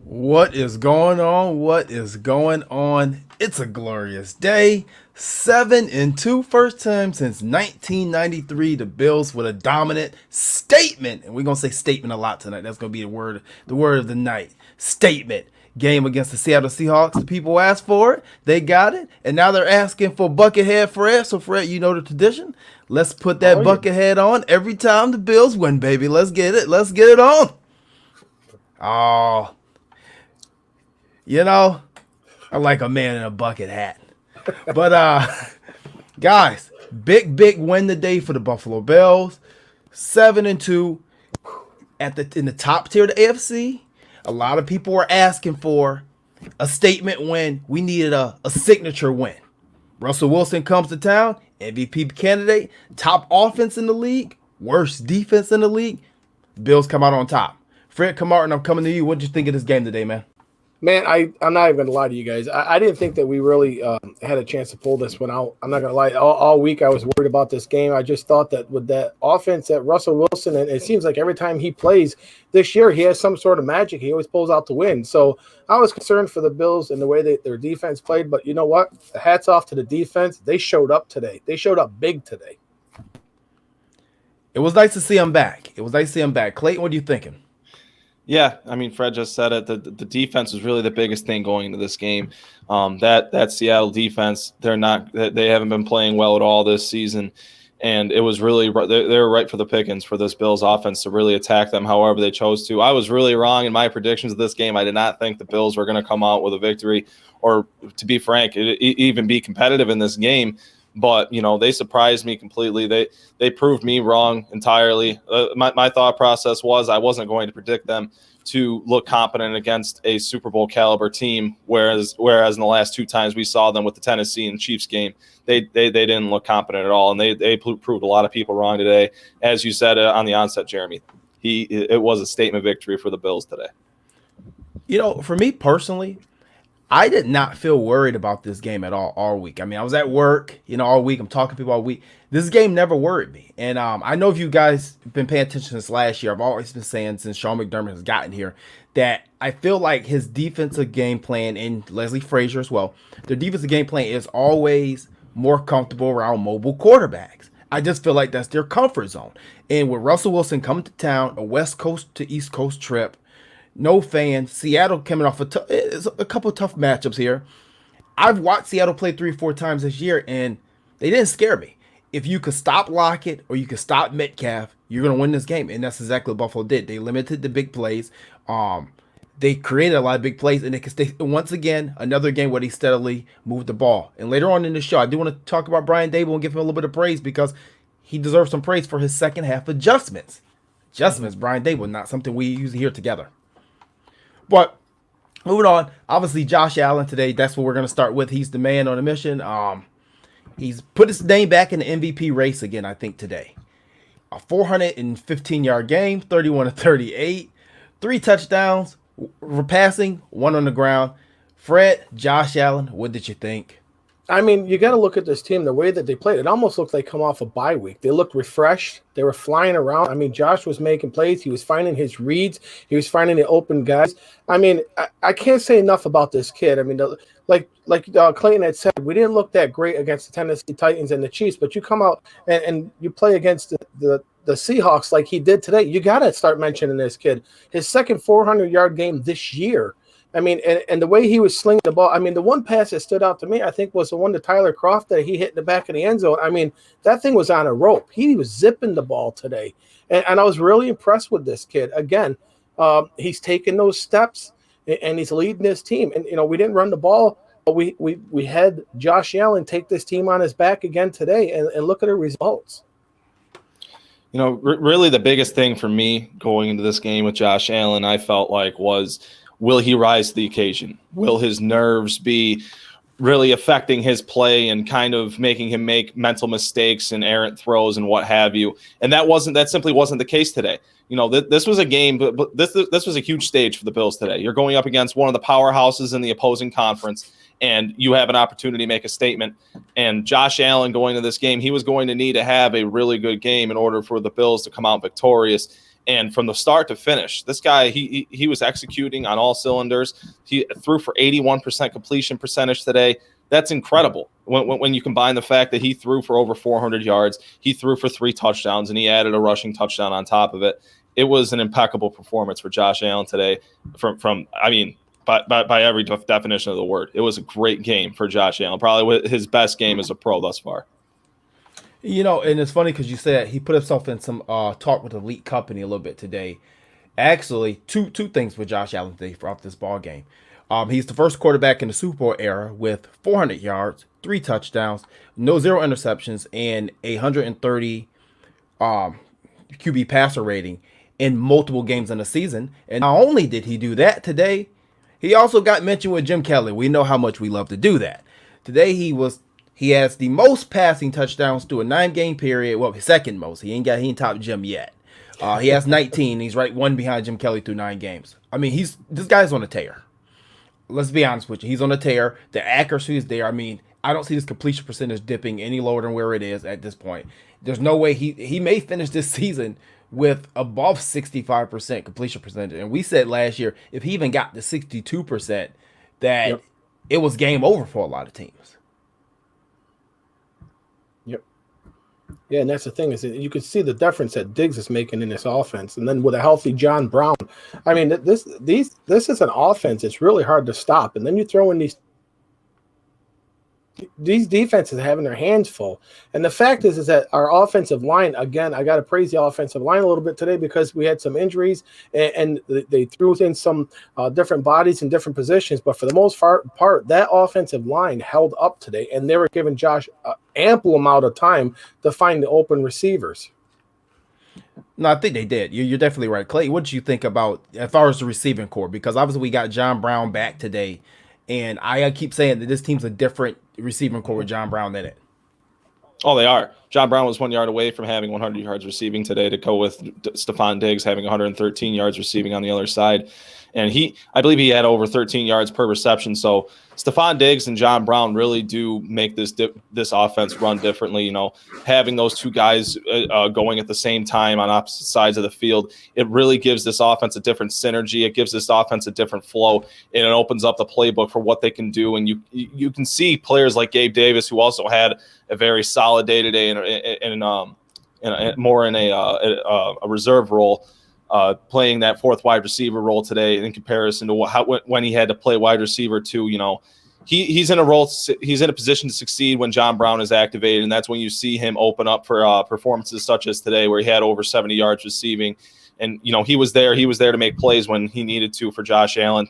What is going on? What is going on? It's a glorious day. 7-2, first time since 1993. The Bills with a dominant statement, and we're gonna say statement a lot tonight. That's gonna be the word of the night. Statement game against the Seattle Seahawks. The people asked for it, they got it, and now they're asking for Buckethead Fred. So Fred, you know the tradition. Let's put that Buckethead on every time the Bills win, baby. Let's get it. Let's get it on. Oh. You know, I like a man in a bucket hat. But, guys, big win today for the Buffalo Bills. 7-2 in the top tier of the AFC. A lot of people were asking for a statement win. We needed a signature win. Russell Wilson comes to town, MVP candidate, top offense in the league, worst defense in the league. Bills come out on top. Fred Camartin, I'm coming to you. What did you think of this game today, man? Man, I'm not even going to lie to you guys. I didn't think that we really had a chance to pull this one out. I'm not going to lie. All week I was worried about this game. I just thought that with that offense that Russell Wilson, and it seems like every time he plays this year, he has some sort of magic. He always pulls out to win. So I was concerned for the Bills and the way that their defense played. But you know what? Hats off to the defense. They showed up today. They showed up big today. It was nice to see him back. Clayton, what are you thinking? Yeah, I mean, Fred just said it. The defense was really the biggest thing going into this game. That Seattle defense, they haven't been playing well at all this season, and it was really they were right for the pickings for this Bills offense to really attack them however they chose to. I was really wrong in my predictions of this game. I did not think the Bills were going to come out with a victory, or to be frank, even be competitive in this game. But, you know, they surprised me completely. They proved me wrong entirely. My thought process was I wasn't going to predict them to look competent against a Super Bowl caliber team, whereas in the last 2 times we saw them with the Tennessee and Chiefs game, they didn't look competent at all, and they proved a lot of people wrong today. As you said on the onset, Jeremy, it was a statement victory for the Bills today. For me personally, I did not feel worried about this game at all week. I mean, I was at work, all week. I'm talking to people all week. This game never worried me. And I know if you guys have been paying attention since last year, I've always been saying since Sean McDermott has gotten here that I feel like his defensive game plan, and Leslie Frazier as well, their defensive game plan is always more comfortable around mobile quarterbacks. I just feel like that's their comfort zone. And with Russell Wilson coming to town, a West Coast to East Coast trip, no fans, Seattle coming off a couple of tough matchups here. I've watched Seattle play 3 or 4 times this year, and they didn't scare me. If you could stop Lockett or you could stop Metcalf, you're going to win this game, and that's exactly what Buffalo did. They limited the big plays. They created a lot of big plays, and they could stay. Once again, another game where they steadily moved the ball. And later on in the show, I do want to talk about Brian Daboll and give him a little bit of praise because he deserves some praise for his second half adjustments. Brian Daboll, not something we usually hear together. But moving on, obviously Josh Allen today, that's what we're going to start with. He's the man on a mission. He's put his name back in the MVP race again, I think, today. A 415-yard game, 31-38, 3 touchdowns, passing, 1 on the ground. Fred, Josh Allen, what did you think? I mean, you got to look at this team, the way that they played. It almost looked like they come off a bye week. They looked refreshed. They were flying around. I mean, Josh was making plays. He was finding his reads. He was finding the open guys. I mean, I can't say enough about this kid. I mean, like Clayton had said, we didn't look that great against the Tennessee Titans and the Chiefs, but you come out and you play against the Seahawks like he did today. You got to start mentioning this kid. His second 400-yard game this year. I mean, and the way he was slinging the ball, I mean, the one pass that stood out to me, I think, was the one to Tyler Kroft that he hit in the back of the end zone. I mean, that thing was on a rope. He was zipping the ball today. And I was really impressed with this kid. Again, he's taking those steps, and he's leading his team. And, we didn't run the ball, but we had Josh Allen take this team on his back again today, and look at the results. Really the biggest thing for me going into this game with Josh Allen, I felt like was – will he rise to the occasion? Will his nerves be really affecting his play and kind of making him make mental mistakes and errant throws and what have you? And that simply wasn't the case today. This was a game, but this was a huge stage for the Bills today. You're going up against one of the powerhouses in the opposing conference, and you have an opportunity to make a statement. And Josh Allen going to this game, he was going to need to have a really good game in order for the Bills to come out victorious. And from the start to finish, this guy, he was executing on all cylinders. He threw for 81% completion percentage today. That's incredible. When you combine the fact that he threw for over 400 yards, he threw for 3 touchdowns, and he added a rushing touchdown on top of it. It was an impeccable performance for Josh Allen today. By every definition of the word, it was a great game for Josh Allen. Probably his best game as a pro thus far. And it's funny because you said he put himself in some talk with Elite Company a little bit today. Actually, two things for Josh Allen today off this ball game. He's the first quarterback in the Super Bowl era with 400 yards, 3 touchdowns, 0 interceptions, and 130 QB passer rating in multiple games in the season. And not only did he do that today, he also got mentioned with Jim Kelly. We know how much we love to do that. Today he has the most passing touchdowns through a 9-game period. Well, his second most. He ain't topped Jim yet. He has 19. He's right one behind Jim Kelly through 9 games. I mean, this guy's on a tear. Let's be honest with you. He's on a tear. The accuracy is there. I mean, I don't see his completion percentage dipping any lower than where it is at this point. There's no way he may finish this season with above 65% completion percentage. And we said last year, if he even got to 62%, that it was game over for a lot of teams. Yep. Yeah, and that's the thing is that you can see the difference that Diggs is making in this offense. And then with a healthy John Brown, I mean, this is an offense that's really hard to stop. And then you throw in these defenses having their hands full. And the fact is that our offensive line, again, I got to praise the offensive line a little bit today because we had some injuries and they threw in some different bodies in different positions. But for the most part, that offensive line held up today, and they were giving Josh ample amount of time to find the open receivers. No, I think they did. You're definitely right. Clay, what did you think about as far as the receiving core? Because obviously we got John Brown back today, and I keep saying that this team's a different receiving core with John Brown in it. Oh, they are. John Brown was 1 yard away from having 100 yards receiving today to go with Stephon Diggs having 113 yards receiving on the other side. And I believe he had over 13 yards per reception. So Stephon Diggs and John Brown really do make this offense run differently. You know, having those two guys going at the same time on opposite sides of the field, it really gives this offense a different synergy. It gives this offense a different flow, and it opens up the playbook for what they can do. And you can see players like Gabe Davis, who also had a very solid day today, more in a reserve role. Playing that fourth wide receiver role today in comparison to when he had to play wide receiver too. You know, he's in a position to succeed when John Brown is activated, and that's when you see him open up for performances such as today, where he had over 70 yards receiving, and you know he was there to make plays when he needed to for Josh Allen,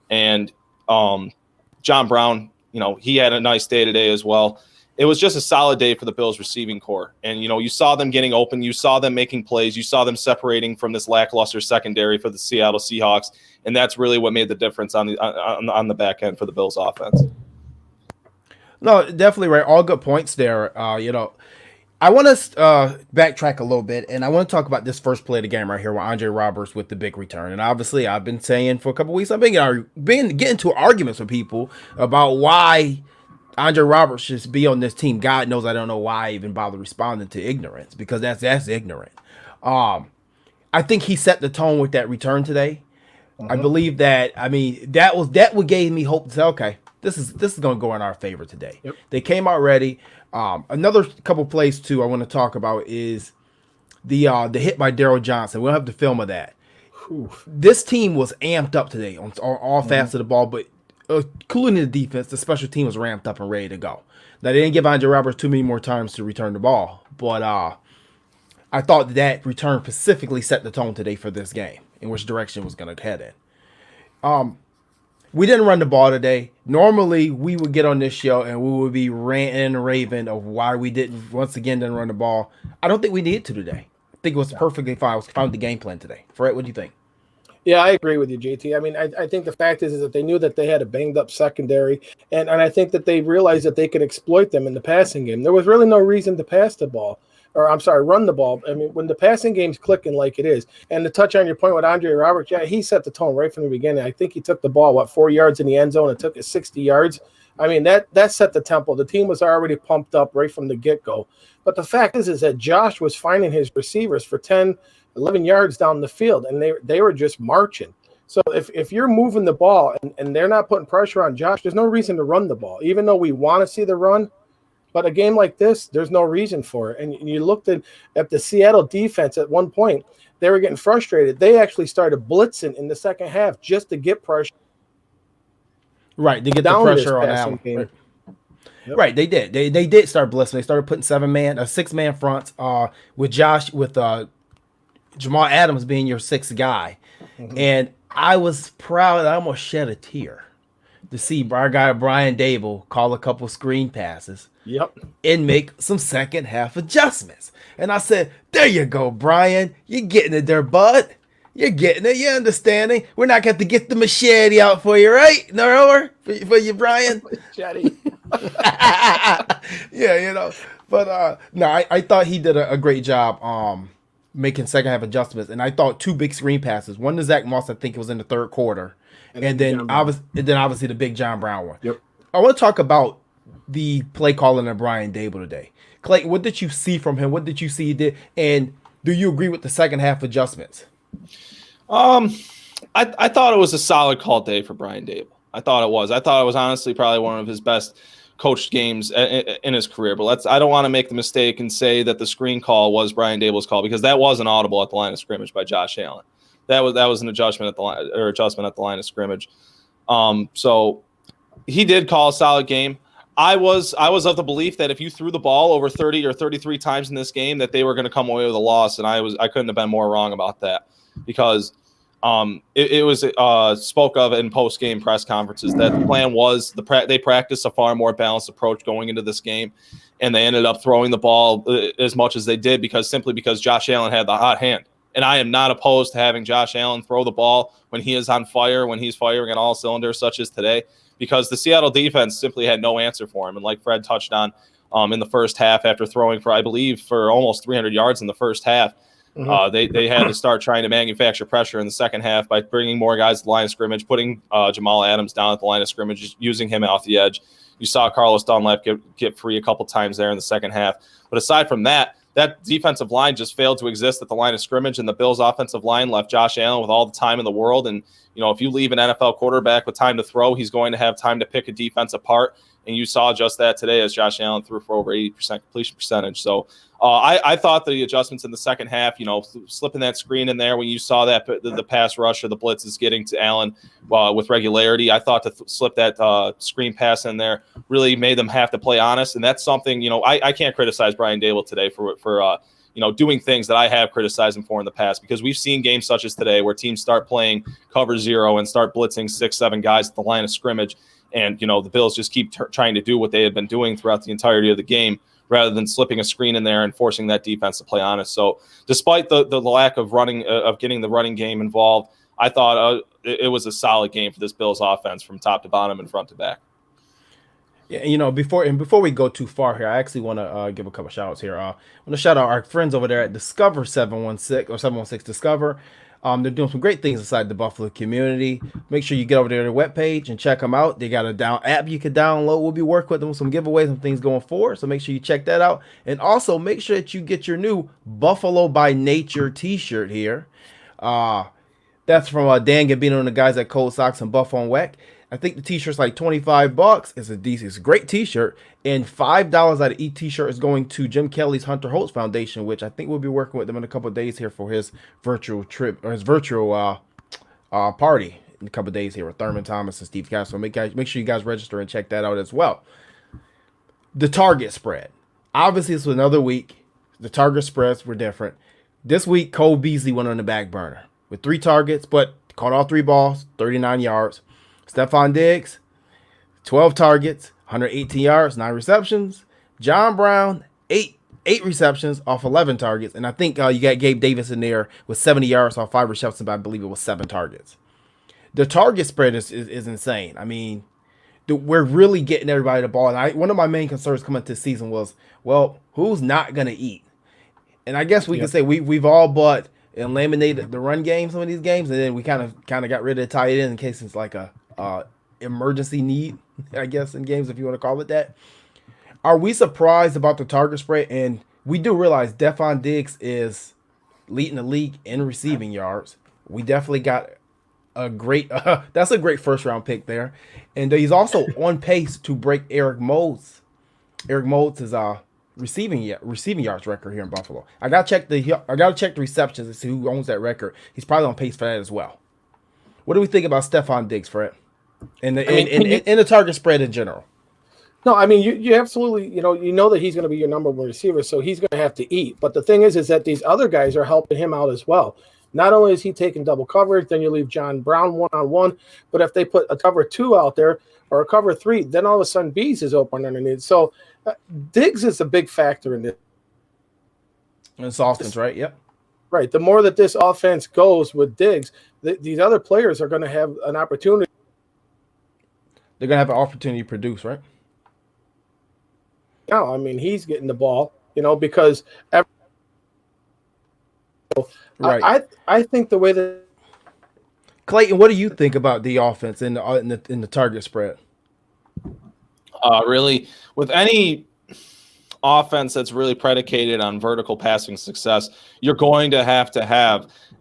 and John Brown, you know, he had a nice day today as well. It was just a solid day for the Bills receiving core. And, you know, you saw them getting open. You saw them making plays. You saw them separating from this lackluster secondary for the Seattle Seahawks. And that's really what made the difference on the back end for the Bills offense. No, definitely right. All good points there. You know, I want to backtrack a little bit, and I want to talk about this first play of the game right here with Andre Roberts with the big return. And obviously, I've been saying for a couple of weeks, I've been getting into arguments with people about why Andre Roberts should be on this team. God knows I don't know why I even bother responding to ignorance, because that's ignorant. I think he set the tone with that return today. I believe that. I mean, that what gave me hope to say, okay, this is going to go in our favor today. Yep. They came out ready. Another couple plays too I want to talk about is the hit by Daryl Johnson. We don't have the film of that. Oof. This team was amped up today on all facets of the ball, but including the defense, the special team was ramped up and ready to go. Now, they didn't give Andre Roberts too many more times to return the ball, but I thought that return specifically set the tone today for this game, in which direction it was going to head in. We didn't run the ball today. Normally, we would get on this show and we would be ranting and raving of why we didn't run the ball. I don't think we needed to today. I think it was perfectly fine. I was fine with the game plan today. Fred, what do you think? Yeah, I agree with you, JT. I mean, I think the fact is that they knew that they had a banged-up secondary, and I think that they realized that they could exploit them in the passing game. There was really no reason to pass the ball, run the ball. I mean, when the passing game's clicking like it is, and to touch on your point with Andre Roberts, yeah, he set the tone right from the beginning. I think he took the ball, 4 yards in the end zone and took it 60 yards. I mean, that set the tempo. The team was already pumped up right from the get-go. But the fact is that Josh was finding his receivers for 10, 11 yards down the field, and they were just marching. So if you're moving the ball and they're not putting pressure on Josh, there's no reason to run the ball, even though we want to see the run. But a game like this, there's no reason for it. And you looked at the Seattle defense at one point, they were getting frustrated. They actually started blitzing in the second half just to get pressure. Right, to get the pressure on Allen. Right. Yep. Right, they did. They did start blitzing. They started putting 6-man fronts with Josh, with Jamal Adams being your sixth guy. And I was proud. I almost shed a tear to see our guy Brian Daboll call a couple screen passes. Yep. And make some second half adjustments. And I said, there you go, Brian. You're getting it there, bud. You're getting it. You're understanding. We're not going to get the machete out for you, right? No, for you, Brian. Machete. Yeah, you know. But no, I thought he did a great job making second half adjustments. And I thought two big screen passes. One to Zach Moss, I think it was in the third quarter. And then obviously the big John Brown one. Yep. I want to talk about the play calling of Brian Daboll today. Clayton, what did you see from him? What did you see he did? And do you agree with the second half adjustments? I thought it was a solid call day for Brian Daboll. I thought it was honestly probably one of his best coached games in his career. But I don't want to make the mistake and say that the screen call was Brian Daboll's call, because that was an audible at the line of scrimmage by Josh Allen. That was an adjustment at the line of scrimmage. So he did call a solid game. I was of the belief that if you threw the ball over 30 or 33 times in this game, that they were going to come away with a loss, and I couldn't have been more wrong about that, because it was spoke of in post-game press conferences that the plan was they practiced a far more balanced approach going into this game, and they ended up throwing the ball as much as they did simply because Josh Allen had the hot hand. And I am not opposed to having Josh Allen throw the ball when he is on fire, when he's firing on all cylinders, such as today, because the Seattle defense simply had no answer for him. And like Fred touched on in the first half, after throwing for almost 300 yards in the first half, they had to start trying to manufacture pressure in the second half by bringing more guys to the line of scrimmage, putting Jamal Adams down at the line of scrimmage, using him off the edge. You saw Carlos Dunlap get free a couple times there in the second half. But aside from that defensive line just failed to exist at the line of scrimmage, and the Bills' offensive line left Josh Allen with all the time in the world. And, if you leave an NFL quarterback with time to throw, he's going to have time to pick a defense apart. And you saw just that today as Josh Allen threw for over 80% completion percentage. So I thought the adjustments in the second half, slipping that screen in there when you saw that the pass rush or the blitz is getting to Allen with regularity, I thought to slip that screen pass in there really made them have to play honest. And that's something, I can't criticize Brian Daboll today for doing things that I have criticized him for in the past, because we've seen games such as today where teams start playing cover zero and start blitzing 6-7 guys at the line of scrimmage. And, the Bills just keep trying to do what they had been doing throughout the entirety of the game, rather than slipping a screen in there and forcing that defense to play honest. So despite the lack of getting the running game involved, I thought it was a solid game for this Bills offense from top to bottom and front to back. Yeah, before we go too far here, I actually want to give a couple shout outs here. I want to shout out our friends over there at Discover 716 or 716 Discover. They're doing some great things inside the Buffalo community. Make sure you get over there to their webpage and check them out. They got a app you can download. We'll be working with them with some giveaways and things going forward. So make sure you check that out. And also make sure that you get your new Buffalo by Nature t-shirt here. That's from Dan Gabino and the guys at Cold Socks and Buff on Weck. I think the t-shirt's like $25. It's a great t-shirt. And $5 out of each t-shirt is going to Jim Kelly's Hunter Holtz Foundation, which I think we'll be working with them in a couple of days here for his virtual trip or his virtual party in a couple of days here with Thurman Thomas and Steve Cass. So make sure you guys register and check that out as well. The target spread. Obviously, it's another week. The target spreads were different. This week, Cole Beasley went on the back burner with 3 targets, but caught all 3 balls, 39 yards. Stephon Diggs, 12 targets, 118 yards, 9 receptions. John Brown, 8 receptions off 11 targets. And I think you got Gabe Davis in there with 70 yards off 5 receptions, but I believe it was 7 targets. The target spread is insane. I mean, we're really getting everybody the ball. And one of my main concerns coming into the season was, well, who's not going to eat? And I guess we can say we've all but eliminated the run game, some of these games, and then we kind of got rid of the tight end in case it's like a emergency need, I guess, in games, if you want to call it that. Are we surprised about the target spread? And we do realize Stephon Diggs is leading the league in receiving yards. We definitely got a great that's a great first round pick there. And he's also on pace to break Eric Moulds' receiving yards record here in Buffalo. I gotta check the receptions and see who owns that record. He's probably on pace for that as well. What do we think about Stephon Diggs, Fred? In the target spread in general. No, I mean you absolutely you know that he's going to be your number one receiver, so he's going to have to eat. But the thing is that these other guys are helping him out as well. Not only is he taking double coverage, then you leave John Brown 1-on-1, but if they put a cover 2 out there or a cover 3, then all of a sudden Bees is open underneath. So Diggs is a big factor in this. And it's offense, right? Yep. Right. The more that this offense goes with Diggs, these other players are going to have an opportunity. They're going to have an opportunity to produce, right? Now, I mean, he's getting the ball, because right. I think the way that Clayton, what do you think about the offense in the target spread? Really, with any offense that's really predicated on vertical passing success, you're going to have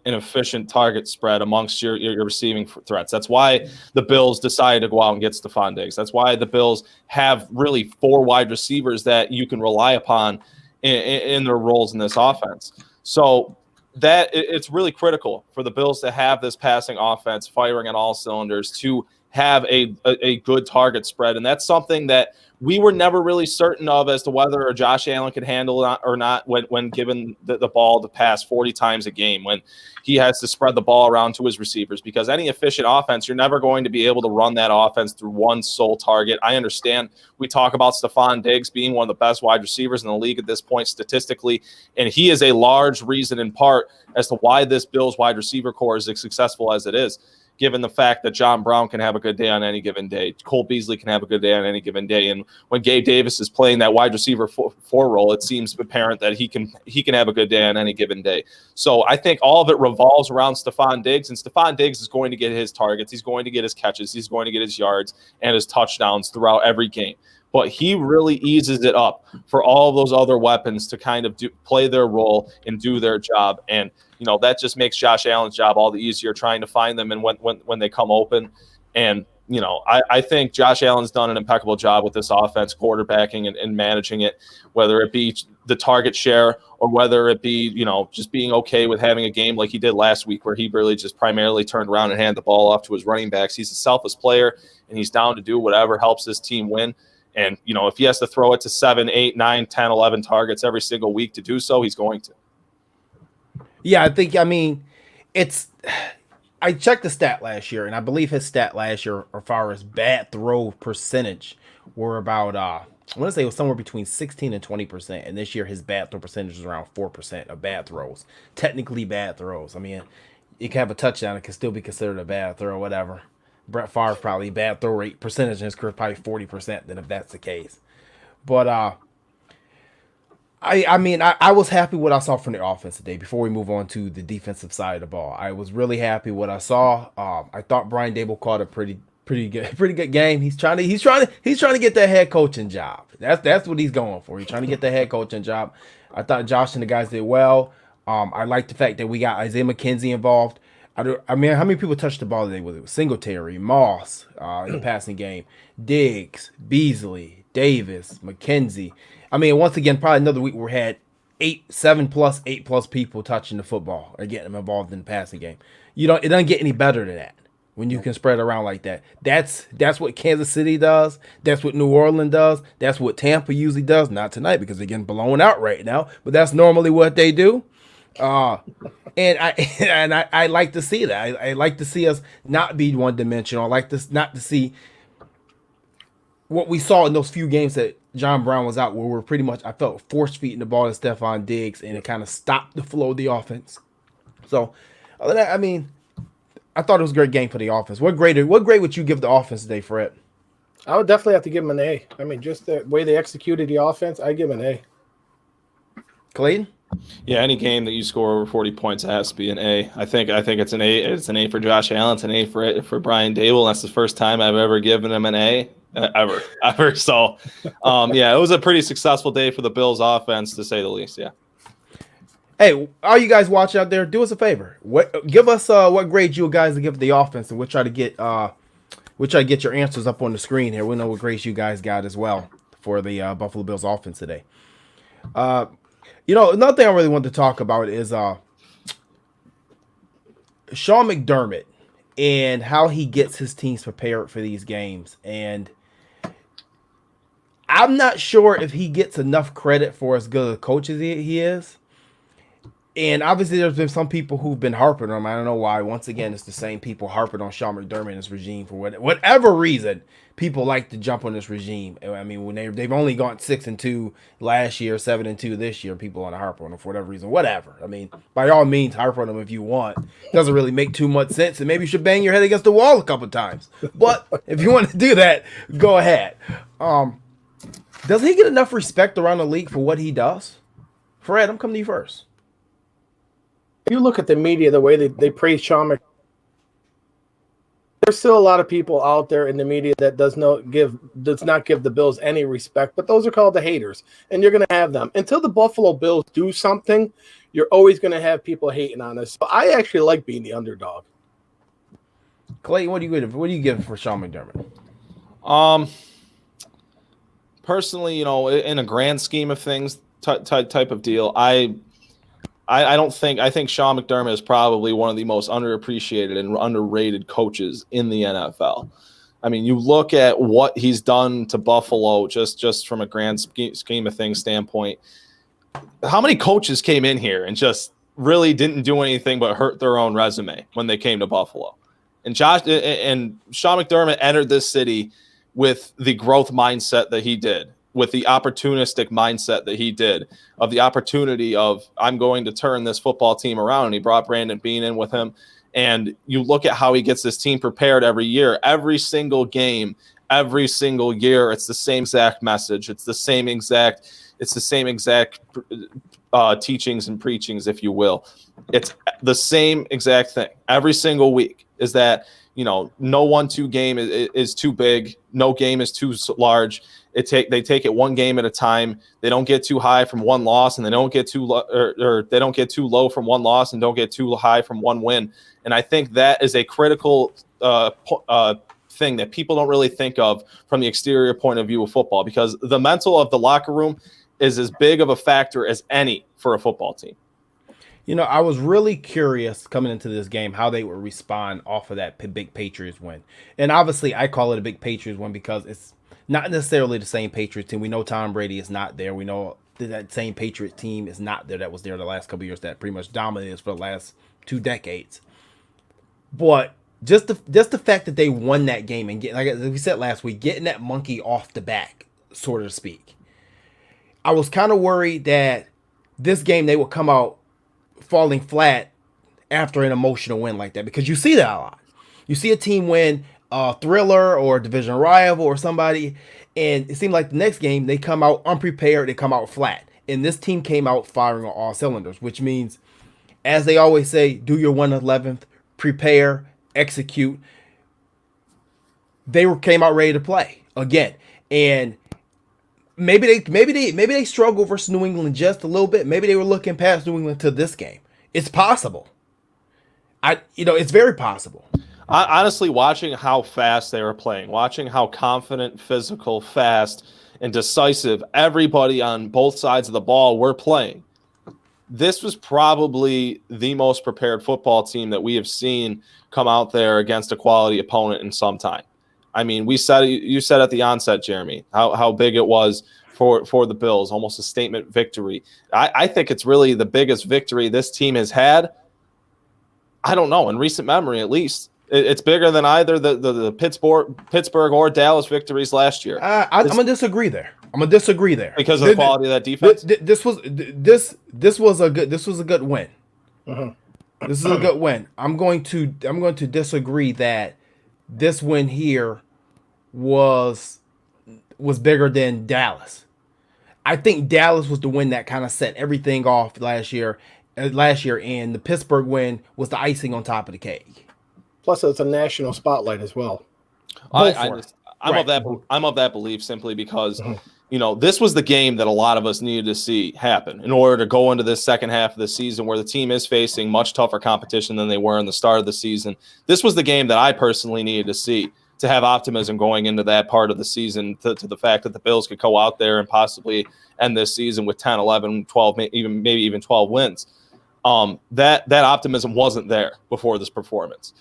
an efficient target spread amongst your receiving threats. That's why the Bills decided to go out and get Stephon Diggs. That's why the Bills have really 4 wide receivers that you can rely upon in their roles in this offense. So that it's really critical for the Bills to have this passing offense firing on all cylinders, to have a good target spread. And that's something that we were never really certain of as to whether Josh Allen could handle it or not when given the ball to pass 40 times a game, when he has to spread the ball around to his receivers, because any efficient offense, you're never going to be able to run that offense through one sole target. I understand we talk about Stephon Diggs being one of the best wide receivers in the league at this point statistically, and he is a large reason in part as to why this Bills wide receiver core is as successful as it is, given the fact that John Brown can have a good day on any given day. Cole Beasley can have a good day on any given day. And when Gabe Davis is playing that wide receiver four role, it seems apparent that he can have a good day on any given day. So I think all of it revolves around Stephon Diggs, and Stephon Diggs is going to get his targets. He's going to get his catches. He's going to get his yards and his touchdowns throughout every game. But he really eases it up for all of those other weapons to kind of play their role and do their job. And that just makes Josh Allen's job all the easier, trying to find them and when they come open. And I think Josh Allen's done an impeccable job with this offense, quarterbacking and managing it, whether it be the target share or whether it be just being okay with having a game like he did last week, where he really just primarily turned around and handed the ball off to his running backs. He's a selfless player, and he's down to do whatever helps his team win. And, if he has to throw it to 7, 8, 9, 10, 11 targets every single week to do so, he's going to. Yeah, I checked the stat last year, and I believe his stat last year, as far as bad throw percentage, were about, I want to say it was somewhere between 16 and 20%. And this year, his bad throw percentage is around 4% of bad throws. Technically bad throws. I mean, you can have a touchdown, it can still be considered a bad throw, whatever. Brett Favre probably bad throw rate percentage in his career probably 40%. Then if that's the case, but I was happy what I saw from the offense today. Before we move on to the defensive side of the ball, I was really happy what I saw. I thought Brian Daboll caught a pretty good game. He's trying to get that head coaching job. That's what he's going for. He's trying to get the head coaching job. I thought Josh and the guys did well. I like the fact that we got Isaiah McKenzie involved. How many people touched the ball today? Was it Singletary, Moss in the passing game, Diggs, Beasley, Davis, McKenzie? Once again, probably another week where we had 8 plus people touching the football or getting them involved in the passing game. It doesn't get any better than that when you can spread around like that. That's what Kansas City does. That's what New Orleans does. That's what Tampa usually does. Not tonight because they're getting blown out right now, but that's normally what they do. And I like to see that. I like to see us not be one dimensional. I like not to see what we saw in those few games that John Brown was out, where we're pretty much, I felt, force feeding the ball to Stephon Diggs, and it kind of stopped the flow of the offense. So, other than that, I thought it was a great game for the offense. What grade would you give the offense today, Fred? I would definitely have to give them an A. Just the way they executed the offense, I give them an A. Clayton? Yeah, any game that you score over 40 points has to be an A. I think it's an A. It's an A for Josh Allen. It's an A for Brian Daboll. That's the first time I've ever given him an A ever. So, it was a pretty successful day for the Bills offense, to say the least. Yeah. Hey, all you guys watching out there, do us a favor. Give us what grade you guys give the offense, and we'll try to get your answers up on the screen here. We'll know what grades you guys got as well for the Buffalo Bills offense today. Another thing I really want to talk about is Sean McDermott and how he gets his teams prepared for these games. And I'm not sure if he gets enough credit for as good a coach as he is. And obviously there's been some people who've been harping on him. I don't know why. Once again, it's the same people harping on Sean McDermott and his regime for whatever reason. People like to jump on this regime. When they've only gone 6-2 last year, 7-2 this year, people want to harp on them for whatever reason. Whatever. By all means, harp on them if you want. It doesn't really make too much sense, and maybe you should bang your head against the wall a couple times. But if you want to do that, go ahead. Does he get enough respect around the league for what he does? Fred, I'm coming to you first. You look at the media, the way they praise Sean McDermott. There's still a lot of people out there in the media that does not give the Bills any respect, but those are called the haters, and you're going to have them. Until the Buffalo Bills do something, you're always going to have people hating on us. So I actually like being the underdog. Clayton, what do you give for Sean McDermott? Personally, in a grand scheme of things, type of deal, I think Sean McDermott is probably one of the most underappreciated and underrated coaches in the NFL. I mean, you look at what he's done to Buffalo just from a grand scheme of things standpoint. How many coaches came in here and just really didn't do anything but hurt their own resume when they came to Buffalo? And Sean McDermott entered this city with the growth mindset that he did, with the opportunistic mindset that he did, of the opportunity of, I'm going to turn this football team around. And he brought Brandon Beane in with him. And you look at how he gets this team prepared every year, every single game, every single year. It's the same exact message. It's the same exact teachings and preachings, if you will. It's the same exact thing every single week, is that, no 1-2 game is too big. No game is too large. They take it one game at a time. They don't get too high from one loss, and they don't get too low, or they don't get too low from one loss, and don't get too high from one win. And I think that is a critical thing that people don't really think of from the exterior point of view of football, because the mental of the locker room is as big of a factor as any for a football team. I was really curious coming into this game how they would respond off of that big Patriots win. And obviously, I call it a big Patriots win because it's not necessarily the same Patriots team. We know Tom Brady is not there. We know that same Patriots team is not there that was there the last couple of years, that pretty much dominated for the last 2 decades. But just the fact that they won that game and like we said last week, getting that monkey off the back, so to speak. I was kind of worried that this game they would come out falling flat after an emotional win like that, because you see that a lot. You see a team win a thriller or a division rival or somebody, and it seemed like the next game they come out unprepared, they come out flat. And this team came out firing on all cylinders, which means, as they always say, do your 1/11th, prepare, execute. They came out ready to play again, and maybe they struggle versus New England just a little bit. Maybe they were looking past New England to this game. It's possible. It's very possible. Honestly, watching how fast they were playing, watching how confident, physical, fast, and decisive everybody on both sides of the ball were playing, this was probably the most prepared football team that we have seen come out there against a quality opponent in some time. I mean, you said at the onset, Jeremy, how big it was for the Bills, almost a statement victory. I think it's really the biggest victory this team has had, I don't know, in recent memory at least. It's bigger than either the Pittsburgh or Dallas victories last year. I'm gonna disagree there. Because of the quality of that defense. This was a good win. Uh-huh. This is a good win. I'm going to disagree that this win here was bigger than Dallas. I think Dallas was the win that kind of set everything off last year, and the Pittsburgh win was the icing on top of the cake. Plus, it's a national spotlight as well. I'm of that belief simply because this was the game that a lot of us needed to see happen in order to go into this second half of the season where the team is facing much tougher competition than they were in the start of the season. This was the game that I personally needed to see to have optimism going into that part of the season, to the fact that the Bills could go out there and possibly end this season with 10, 11, 12, maybe even 12 wins. That optimism wasn't there before this performance.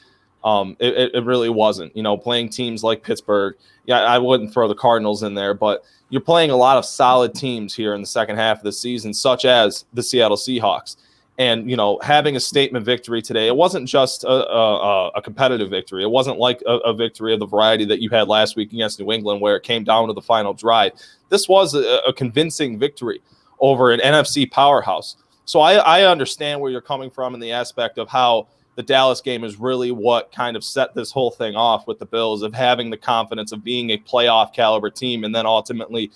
It really wasn't. Playing teams like Pittsburgh, I wouldn't throw the Cardinals in there, but you're playing a lot of solid teams here in the second half of the season, such as the Seattle Seahawks. And, having a statement victory today, it wasn't just a competitive victory. It wasn't like a victory of the variety that you had last week against New England where it came down to the final drive. This was a convincing victory over an NFC powerhouse. So I understand where you're coming from in the aspect of how the Dallas game is really what kind of set this whole thing off with the Bills, of having the confidence of being a playoff caliber team and then ultimately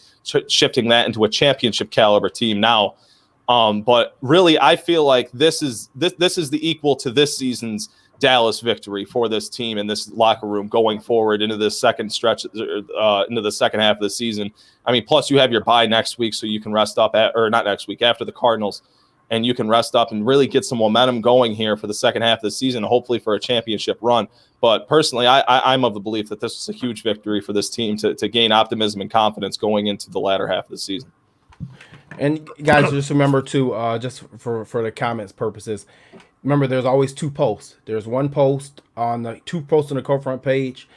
shifting that into a championship caliber team now. But really, I feel like this is the equal to this season's Dallas victory for this team and this locker room going forward into this second stretch, into the second half of the season. I mean, plus you have your bye next week, so you can rest up not next week, after the Cardinals, and you can rest up and really get some momentum going here for the second half of the season, hopefully for a championship run. But personally, I'm of the belief that this was a huge victory for this team to gain optimism and confidence going into the latter half of the season. And guys, just remember to just for the comments purposes, remember there's always 2 posts. There's 2 posts on the CoFront page,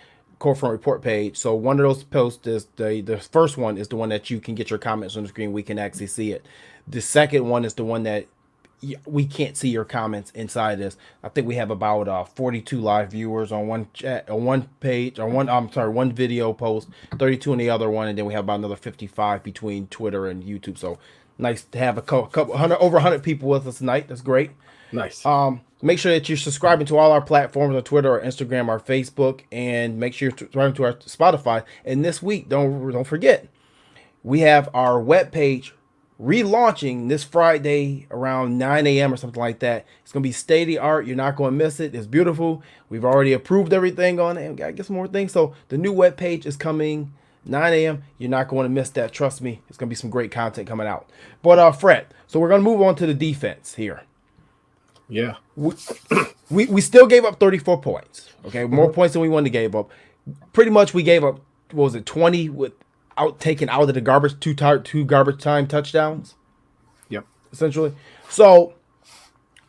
Cold Front Report page. So one of those posts is the first one is the one that you can get your comments on the screen. We can actually see it. The second one is the one that we can't see your comments inside this. I think we have about 42 live viewers on one chat, on one page, or one video post, 32 on the other one, and then we have about another 55 between Twitter and YouTube. So nice to have a couple hundred, over 100 people with us tonight. That's great. Nice. Make sure that you're subscribing to all our platforms on Twitter, or Instagram, or Facebook, and make sure you're subscribing to our Spotify. And this week, don't forget, we have our webpage relaunching this Friday around 9 a.m. or something like that. It's going to be state of the art. You're not going to miss it. It's beautiful. We've already approved everything on it, and we got to get some more things. So the new webpage is coming 9 a.m. You're not going to miss that. Trust me. It's going to be some great content coming out. But Fred, so we're going to move on to the defense here. Yeah. We still gave up 34 points. Okay, more points than we wanted to give up. Pretty much we gave up, what was it, 20 taken out of the garbage, two garbage time touchdowns. Yep. Essentially. So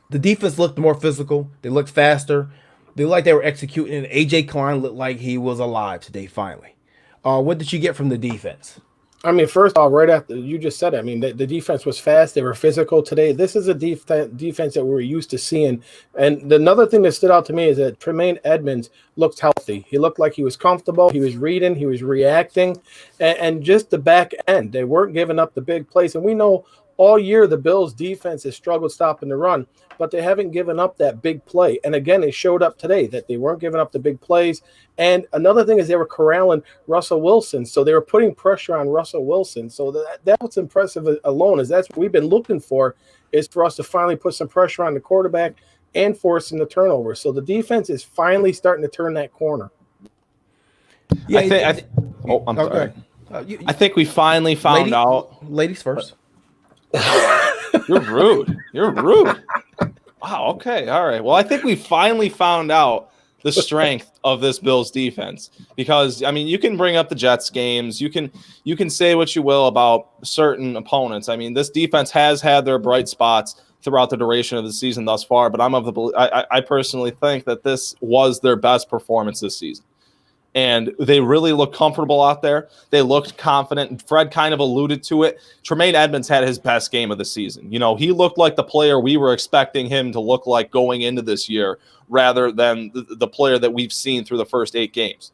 the defense looked more physical. They looked faster. They looked like they were executing. And AJ Klein looked like he was alive today finally. What did you get from the defense? I mean, first off, right after you just said it, I mean, the defense was fast. They were physical today. This is a defense that we're used to seeing. And another thing that stood out to me is that Tremaine Edmonds looked healthy. He looked like he was comfortable. He was reading. He was reacting. And just the back end, they weren't giving up the big plays. And we know all year the Bills' defense has struggled stopping the run, but they haven't given up that big play. And again, it showed up today that they weren't giving up the big plays. And another thing is they were corralling Russell Wilson. So they were putting pressure on Russell Wilson. So that was impressive alone, is that's what we've been looking for, is for us to finally put some pressure on the quarterback and forcing the turnover. So the defense is finally starting to turn that corner. Yeah, I'm sorry. I think we finally found out. Ladies first. You're rude. You're rude. Wow. Okay. All right. Well, I think we finally found out the strength of this Bills defense, because I mean, you can bring up the Jets games. You can say what you will about certain opponents. I mean, this defense has had their bright spots throughout the duration of the season thus far, but I personally think that this was their best performance this season. And they really looked comfortable out there. They looked confident. And Fred kind of alluded to it. Tremaine Edmonds had his best game of the season. You know, he looked like the player we were expecting him to look like going into this year, rather than the player that we've seen through the first 8 games.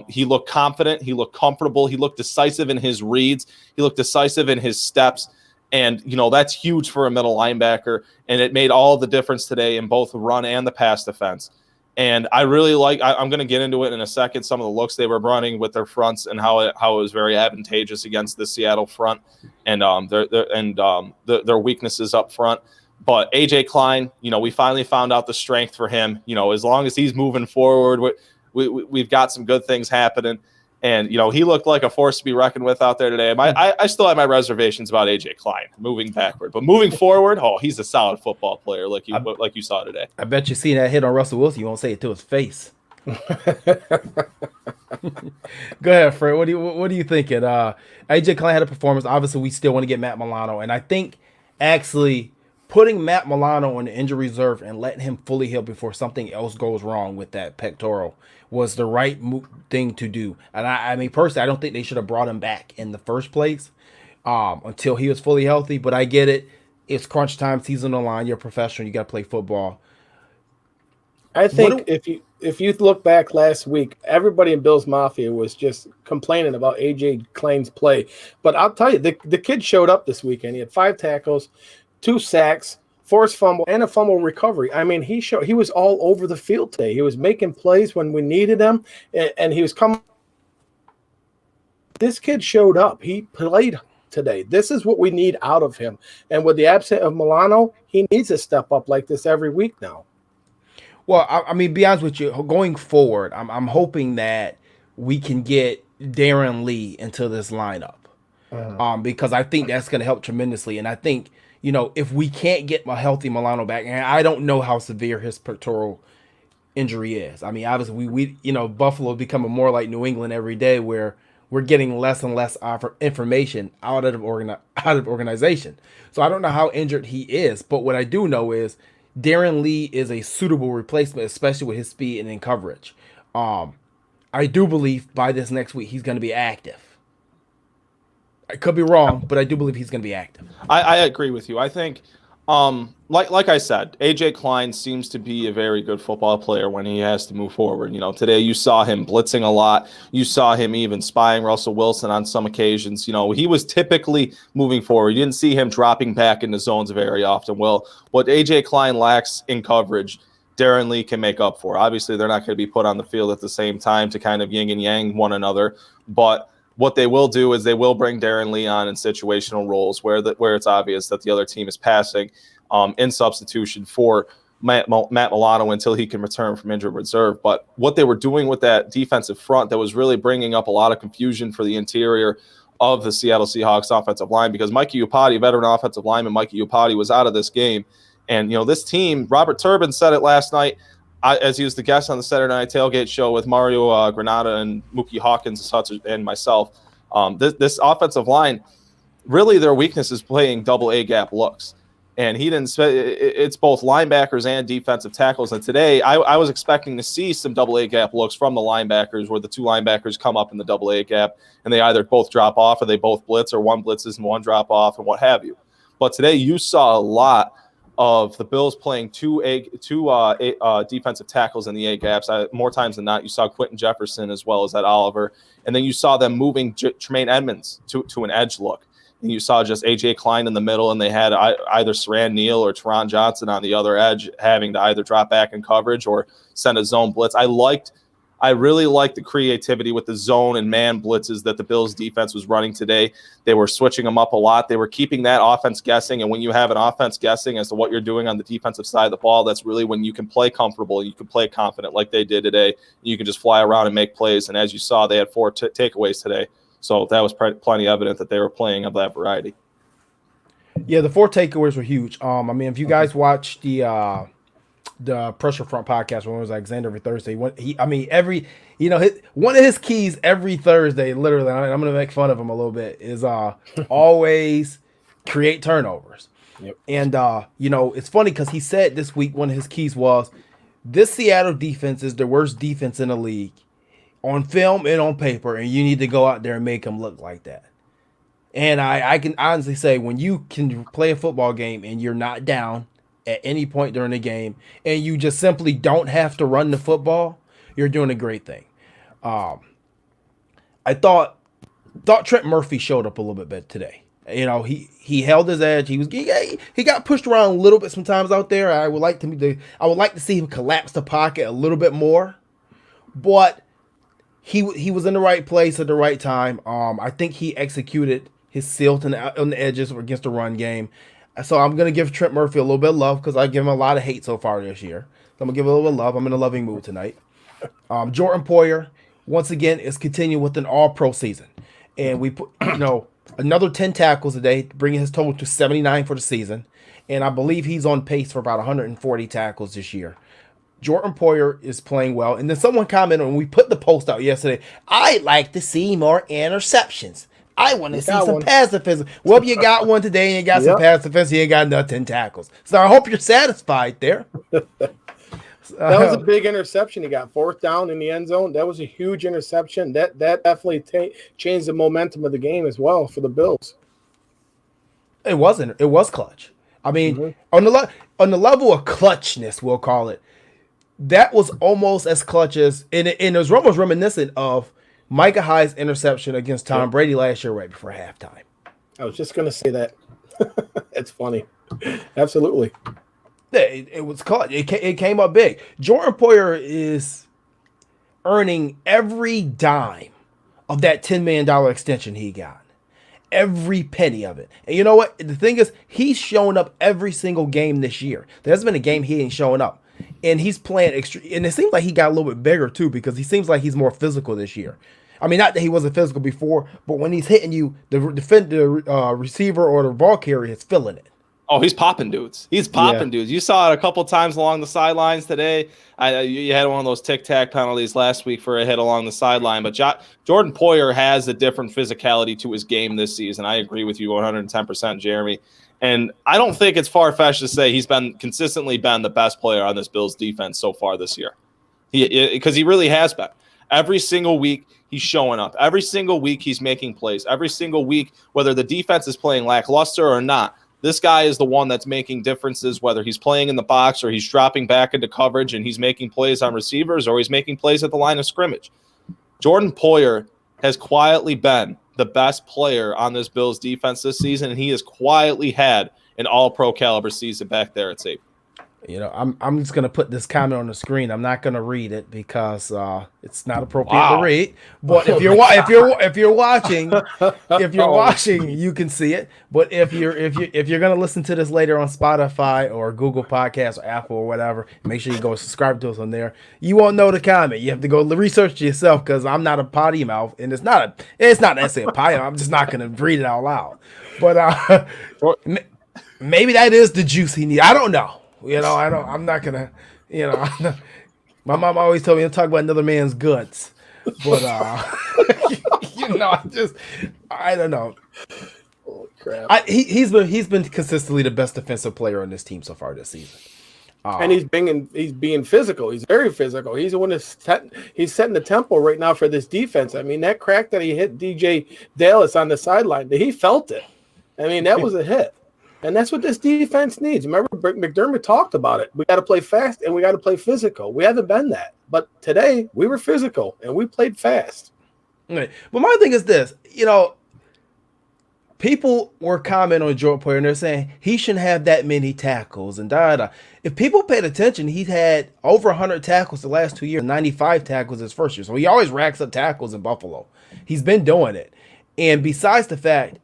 He looked confident. He looked comfortable. He looked decisive in his reads. He looked decisive in his steps. And, you know, that's huge for a middle linebacker. And it made all the difference today in both the run and the pass defense. And I really I'm going to get into it in a second, some of the looks they were running with their fronts and how it was very advantageous against the Seattle front and their weaknesses up front. But AJ Klein, you know, we finally found out the strength for him. You know, as long as he's moving forward, we've got some good things happening. And, you know, he looked like a force to be reckoned with out there today. I still have my reservations about AJ Klein moving backward. But moving forward, he's a solid football player like you saw today. I bet you see that hit on Russell Wilson, you won't say it to his face. Go ahead, Fred. What are you thinking? AJ Klein had a performance. Obviously, we still want to get Matt Milano. And I think actually putting Matt Milano on the injury reserve and letting him fully heal before something else goes wrong with that pectoral was the right thing to do. And I mean, personally, I don't think they should have brought him back in the first place until he was fully healthy. But I get it. It's crunch time, season on the line. You're a professional. You got to play football. I think if you look back last week, everybody in Bills Mafia was just complaining about AJ Klein's play. But I'll tell you, the kid showed up this weekend. He had 5 tackles, 2 sacks, forced fumble, and a fumble recovery. I mean, he was all over the field today. He was making plays when we needed him, and he was coming. This kid showed up. He played today. This is what we need out of him. And with the absence of Milano, he needs to step up like this every week now. Well, I mean, be honest with you, going forward, I'm hoping that we can get Darren Lee into this lineup because I think that's going to help tremendously. And I think, you know, if we can't get a healthy Milano back, and I don't know how severe his pectoral injury is. I mean, obviously, we you know, Buffalo becoming more like New England every day, where we're getting less and less information out of organization. So I don't know how injured he is, but what I do know is Darren Lee is a suitable replacement, especially with his speed and in coverage. I I do believe by this next week he's going to be active. I could be wrong, but I do believe he's going to be active. I agree with you. I think, like I said, AJ Klein seems to be a very good football player when he has to move forward. Today you saw him blitzing a lot. You saw him even spying Russell Wilson on some occasions. He was typically moving forward. You didn't see him dropping back into zones very often. Well, what AJ Klein lacks in coverage, Darren Lee can make up for. Obviously, they're not going to be put on the field at the same time to kind of yin and yang one another, but what they will do is they will bring Darren Lee on in situational roles where it's obvious that the other team is passing in substitution for Matt Milano until he can return from injured reserve. But what they were doing with that defensive front that was really bringing up a lot of confusion for the interior of the Seattle Seahawks offensive line, because Mikey Iupati, veteran offensive lineman Mikey Iupati, was out of this game. And, this team, Robert Turbin said it last night, as he was the guest on the Saturday Night Tailgate show with Mario Granada and Mookie Hawkins and myself, this offensive line, really their weakness is playing double A gap looks. And it's both linebackers and defensive tackles. And today I was expecting to see some double A gap looks from the linebackers where the two linebackers come up in the double A gap and they either both drop off or they both blitz, or one blitzes and one drop off and what have you. But today you saw a lot of the Bills playing two defensive tackles in the A gaps. More times than not, you saw Quentin Jefferson as well as that Oliver. And then you saw them moving Tremaine Edmonds to an edge look. And you saw just A.J. Klein in the middle, and they had either Saran Neal or Teron Johnson on the other edge having to either drop back in coverage or send a zone blitz. I really liked the creativity with the zone and man blitzes that the Bills defense was running today. They were switching them up a lot. They were keeping that offense guessing. And when you have an offense guessing as to what you're doing on the defensive side of the ball, that's really when you can play comfortable. You can play confident like they did today. You can just fly around and make plays. And as you saw, they had 4 takeaways today. So that was plenty evident that they were playing of that variety. Yeah, the 4 takeaways were huge. If you guys watch the Pressure Front podcast when it was Alexander every Thursday, one of his keys every Thursday, literally, I'm going to make fun of him a little bit, is always create turnovers. Yep. And it's funny because he said this week one of his keys was this Seattle defense is the worst defense in the league on film and on paper, and you need to go out there and make them look like that. And I can honestly say when you can play a football game and you're not down at any point during the game, and you just simply don't have to run the football, you're doing a great thing. I thought Trent Murphy showed up a little bit better today. He held his edge. He got pushed around a little bit sometimes out there. I would like to see him collapse the pocket a little bit more, but he was in the right place at the right time. I think he executed his silt on the edges against the run game. So I'm going to give Trent Murphy a little bit of love because I give him a lot of hate so far this year. So I'm going to give him a little bit of love. I'm in a loving mood tonight. Jordan Poyer, once again, is continuing with an all-pro season. And we put, another 10 tackles today, bringing his total to 79 for the season. And I believe he's on pace for about 140 tackles this year. Jordan Poyer is playing well. And then someone commented when we put the post out yesterday, I'd like to see more interceptions. I want to see some pass defense. Well, you got one today and you got some pass defense. You ain't got another 10 tackles. So I hope you're satisfied there. That was a big interception. He got 4th down in the end zone. That was a huge interception. That definitely changed the momentum of the game as well for the Bills. It was clutch. I mean, on the level of clutchness, we'll call it, that was almost as clutch as, and it was almost reminiscent of Micah Hyde's interception against Tom Brady last year right before halftime. I was just going to say that. It's funny. Absolutely. It was clutch. It came up big. Jordan Poyer is earning every dime of that $10 million extension he got. Every penny of it. And you know what? The thing is, he's showing up every single game this year. There's been a game he ain't showing up. And he's playing and it seems like he got a little bit bigger too because he seems like he's more physical this year. I mean, not that he wasn't physical before, but when he's hitting you, the receiver or the ball carrier is feeling it. Oh, he's popping dudes. Dudes. You saw it a couple times along the sidelines today. You had one of those tic-tac penalties last week for a hit along the sideline. But Jordan Poyer has a different physicality to his game this season. I agree with you 110%, Jeremy. And I don't think it's far-fetched to say he's consistently been the best player on this Bills defense so far this year. Because he really has been. Every single week, he's showing up. Every single week, he's making plays. Every single week, whether the defense is playing lackluster or not, this guy is the one that's making differences, whether he's playing in the box or he's dropping back into coverage and he's making plays on receivers or he's making plays at the line of scrimmage. Jordan Poyer has quietly been the best player on this Bills defense this season, and he has quietly had an all-pro caliber season back there at safety. You know, I'm just gonna put this comment on the screen. I'm not gonna read it because it's not appropriate to read. But if you're watching, you can see it. But if you're gonna listen to this later on Spotify or Google Podcasts or Apple or whatever, make sure you go subscribe to us on there. You won't know the comment. You have to go research it yourself because I'm not a potty mouth, and it's not necessarily a potty mouth. I'm just not gonna read it out loud. But maybe that is the juice he needs. I don't know. You know, I'm not gonna, you know, my mom always told me to talk about another man's guts, but you know, I don't know. Oh crap! He's been consistently the best defensive player on this team so far this season, and he's being physical. He's very physical. He's the one he's setting the tempo right now for this defense. I mean, that crack that he hit DJ Dallas on the sideline, he felt it. I mean, that was a hit. And that's what this defense needs. Remember, McDermott talked about it. We got to play fast and we got to play physical. We haven't been that. But today, we were physical and we played fast. Right. But my thing is this. You know, people were commenting on Jordan Poyer and they're saying he shouldn't have that many tackles and da. If people paid attention, he's had over 100 tackles the last 2 years, 95 tackles his first year. So he always racks up tackles in Buffalo. He's been doing it. And besides the fact,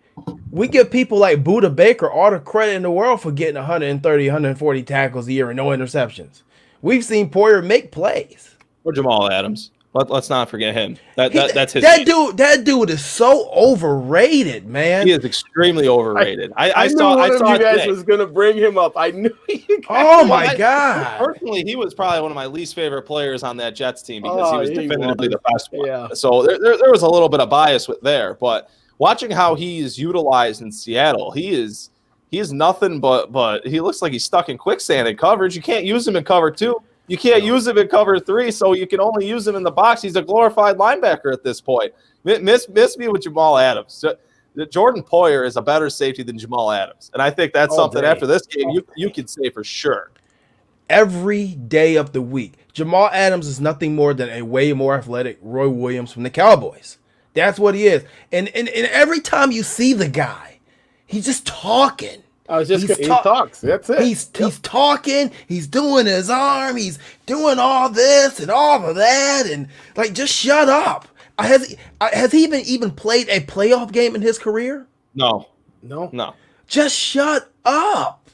we give people like Buda Baker all the credit in the world for getting 130, 140 tackles a year and no interceptions. We've seen Poyer make plays. Or Jamal Adams. Let's not forget him. That's his. That dude is so overrated, man. He is extremely overrated. I knew saw. One I of saw you guys today. was gonna bring him up. I knew you guys. Oh my god! Personally, he was probably one of my least favorite players on that Jets team because he was definitively the best one. Yeah. So there was a little bit of bias with there, but watching how he is utilized in Seattle, he is nothing but he looks like he's stuck in quicksand in coverage. You can't use him in cover 2. You can't use him in cover 3, so you can only use him in the box. He's a glorified linebacker at this point. Miss me with Jamal Adams. Jordan Poyer is a better safety than Jamal Adams, and I think that's something after this game you can say for sure. Every day of the week, Jamal Adams is nothing more than a way more athletic Roy Williams from the Cowboys. That's what he is. And every time you see the guy, he's just talking. He talks. That's it. He's talking. He's doing his arm. He's doing all this and all of that. And like, just shut up. Has he even played a playoff game in his career? No. Just shut up.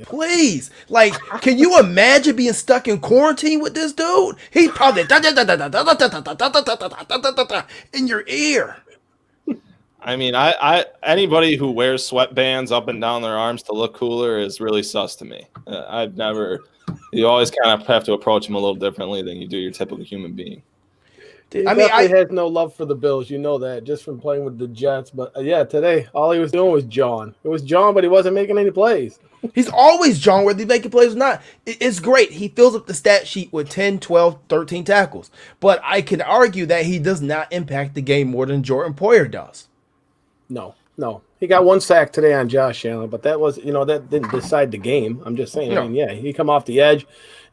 Please. Like, can you imagine being stuck in quarantine with this dude? He probably in your ear. I mean, I anybody who wears sweatbands up and down their arms to look cooler is really sus to me. You always kind of have to approach him a little differently than you do your typical human being. He has no love for the Bills. You know that just from playing with the Jets. But yeah, today all he was doing was John. It was John, but he wasn't making any plays. He's always John, whether he's making plays or not. It's great. He fills up the stat sheet with 10, 12, 13 tackles. But I can argue that he does not impact the game more than Jordan Poyer does. No. He got 1 sack today on Josh Allen, but that was, that didn't decide the game. I'm just saying. I mean, he come off the edge,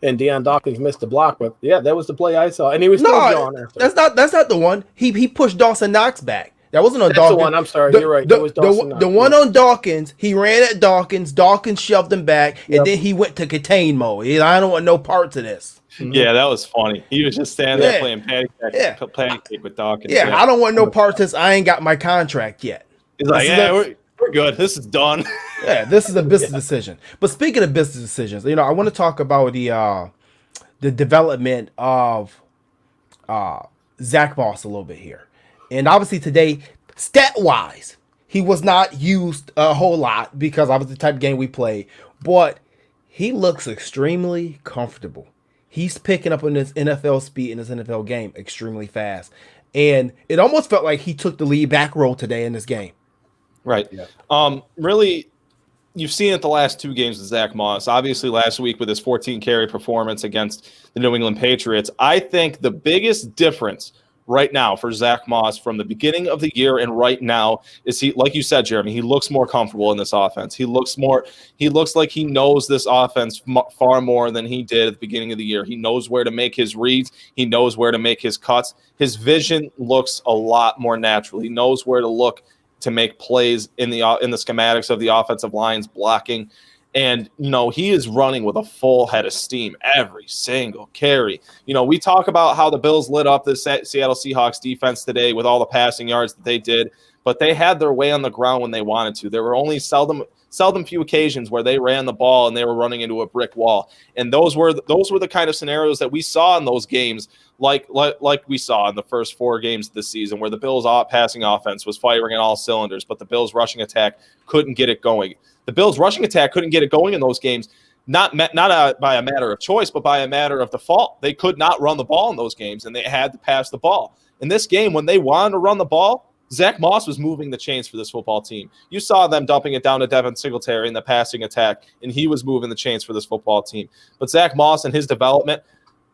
and Deion Dawkins missed the block, but yeah, that was the play I saw, and he was still John after. That's not the one. He pushed Dawson Knox back. That wasn't on Dawkins. That's the one. I'm sorry. You're right. That was Dawson Knox. The one on Dawkins, he ran at Dawkins. Dawkins shoved him back, and then he went to contain mode. I don't want no parts of this. Mm-hmm. Yeah, that was funny. He was just standing there playing patty cake with Dawkins. Yeah, I don't want no parts of this. I ain't got my contract yet. He's like, we're good. This is done. Yeah, this is a business decision. But speaking of business decisions, I want to talk about the development of Zach Moss a little bit here. And obviously today, stat-wise, he was not used a whole lot because obviously the type of game we play. But he looks extremely comfortable. He's picking up on this NFL speed in this NFL game extremely fast. And it almost felt like he took the lead back role today in this game. Right. Yeah. Really, you've seen it the last 2 games with Zach Moss. Obviously, last week with his 14 carry performance against the New England Patriots. I think the biggest difference right now for Zach Moss from the beginning of the year and right now is he, like you said, Jeremy, he looks more comfortable in this offense. He looks like he knows this offense far more than he did at the beginning of the year. He knows where to make his reads. He knows where to make his cuts. His vision looks a lot more natural. He knows where to look to make plays in the schematics of the offensive line's blocking. And, he is running with a full head of steam every single carry. We talk about how the Bills lit up the Seattle Seahawks defense today with all the passing yards that they did, but they had their way on the ground when they wanted to. There were only seldom few occasions where they ran the ball and they were running into a brick wall. And those were the kind of scenarios that we saw in those games, like we saw in the first 4 games of the season, where the Bills' passing offense was firing on all cylinders, but the Bills' rushing attack couldn't get it going. The Bills' rushing attack couldn't get it going in those games, not by a matter of choice, but by a matter of default. They could not run the ball in those games, and they had to pass the ball. In this game, when they wanted to run the ball, Zach Moss was moving the chains for this football team. You saw them dumping it down to Devin Singletary in the passing attack, and he was moving the chains for this football team. But Zach Moss and his development,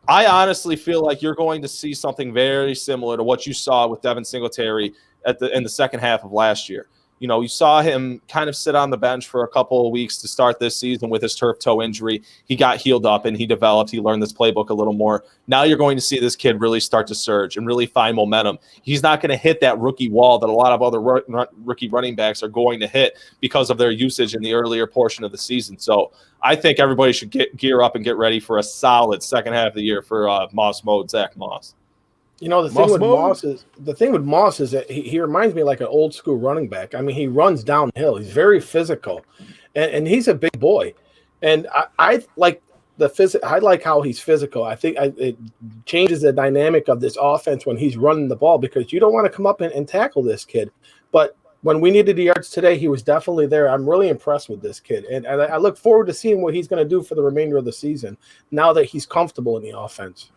I honestly feel like you're going to see something very similar to what you saw with Devin Singletary in the second half of last year. You saw him kind of sit on the bench for a couple of weeks to start this season with his turf toe injury. He got healed up and he developed. He learned this playbook a little more. Now you're going to see this kid really start to surge and really find momentum. He's not going to hit that rookie wall that a lot of other rookie running backs are going to hit because of their usage in the earlier portion of the season. So I think everybody should gear up and get ready for a solid second half of the year for Moss Mode, Zach Moss. The thing with Moss is that he reminds me like an old school running back. I mean, he runs downhill. He's very physical, and he's a big boy. And I like I like how he's physical. I think it changes the dynamic of this offense when he's running the ball, because you don't want to come up and tackle this kid. But when we needed the yards today, he was definitely there. I'm really impressed with this kid, and I look forward to seeing what he's going to do for the remainder of the season now that he's comfortable in the offense.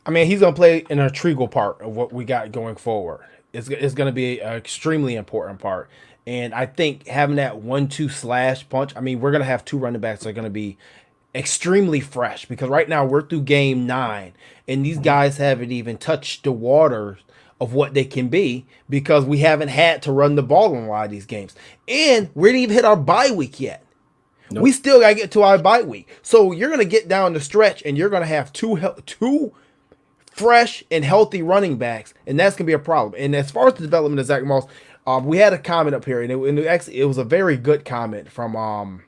I mean, he's going to play an integral part of what we got going forward. It's going to be an extremely important part. And I think having that 1-2 slash punch, I mean, we're going to have 2 running backs that are going to be extremely fresh, because right now we're through game 9 and these guys haven't even touched the waters of what they can be, because we haven't had to run the ball in a lot of these games. And we didn't even hit our bye week yet. Nope. We still got to get to our bye week. So you're going to get down the stretch and you're going to have two fresh and healthy running backs, and that's going to be a problem. And as far as the development of Zach Moss, we had a comment up here, and it was a very good comment from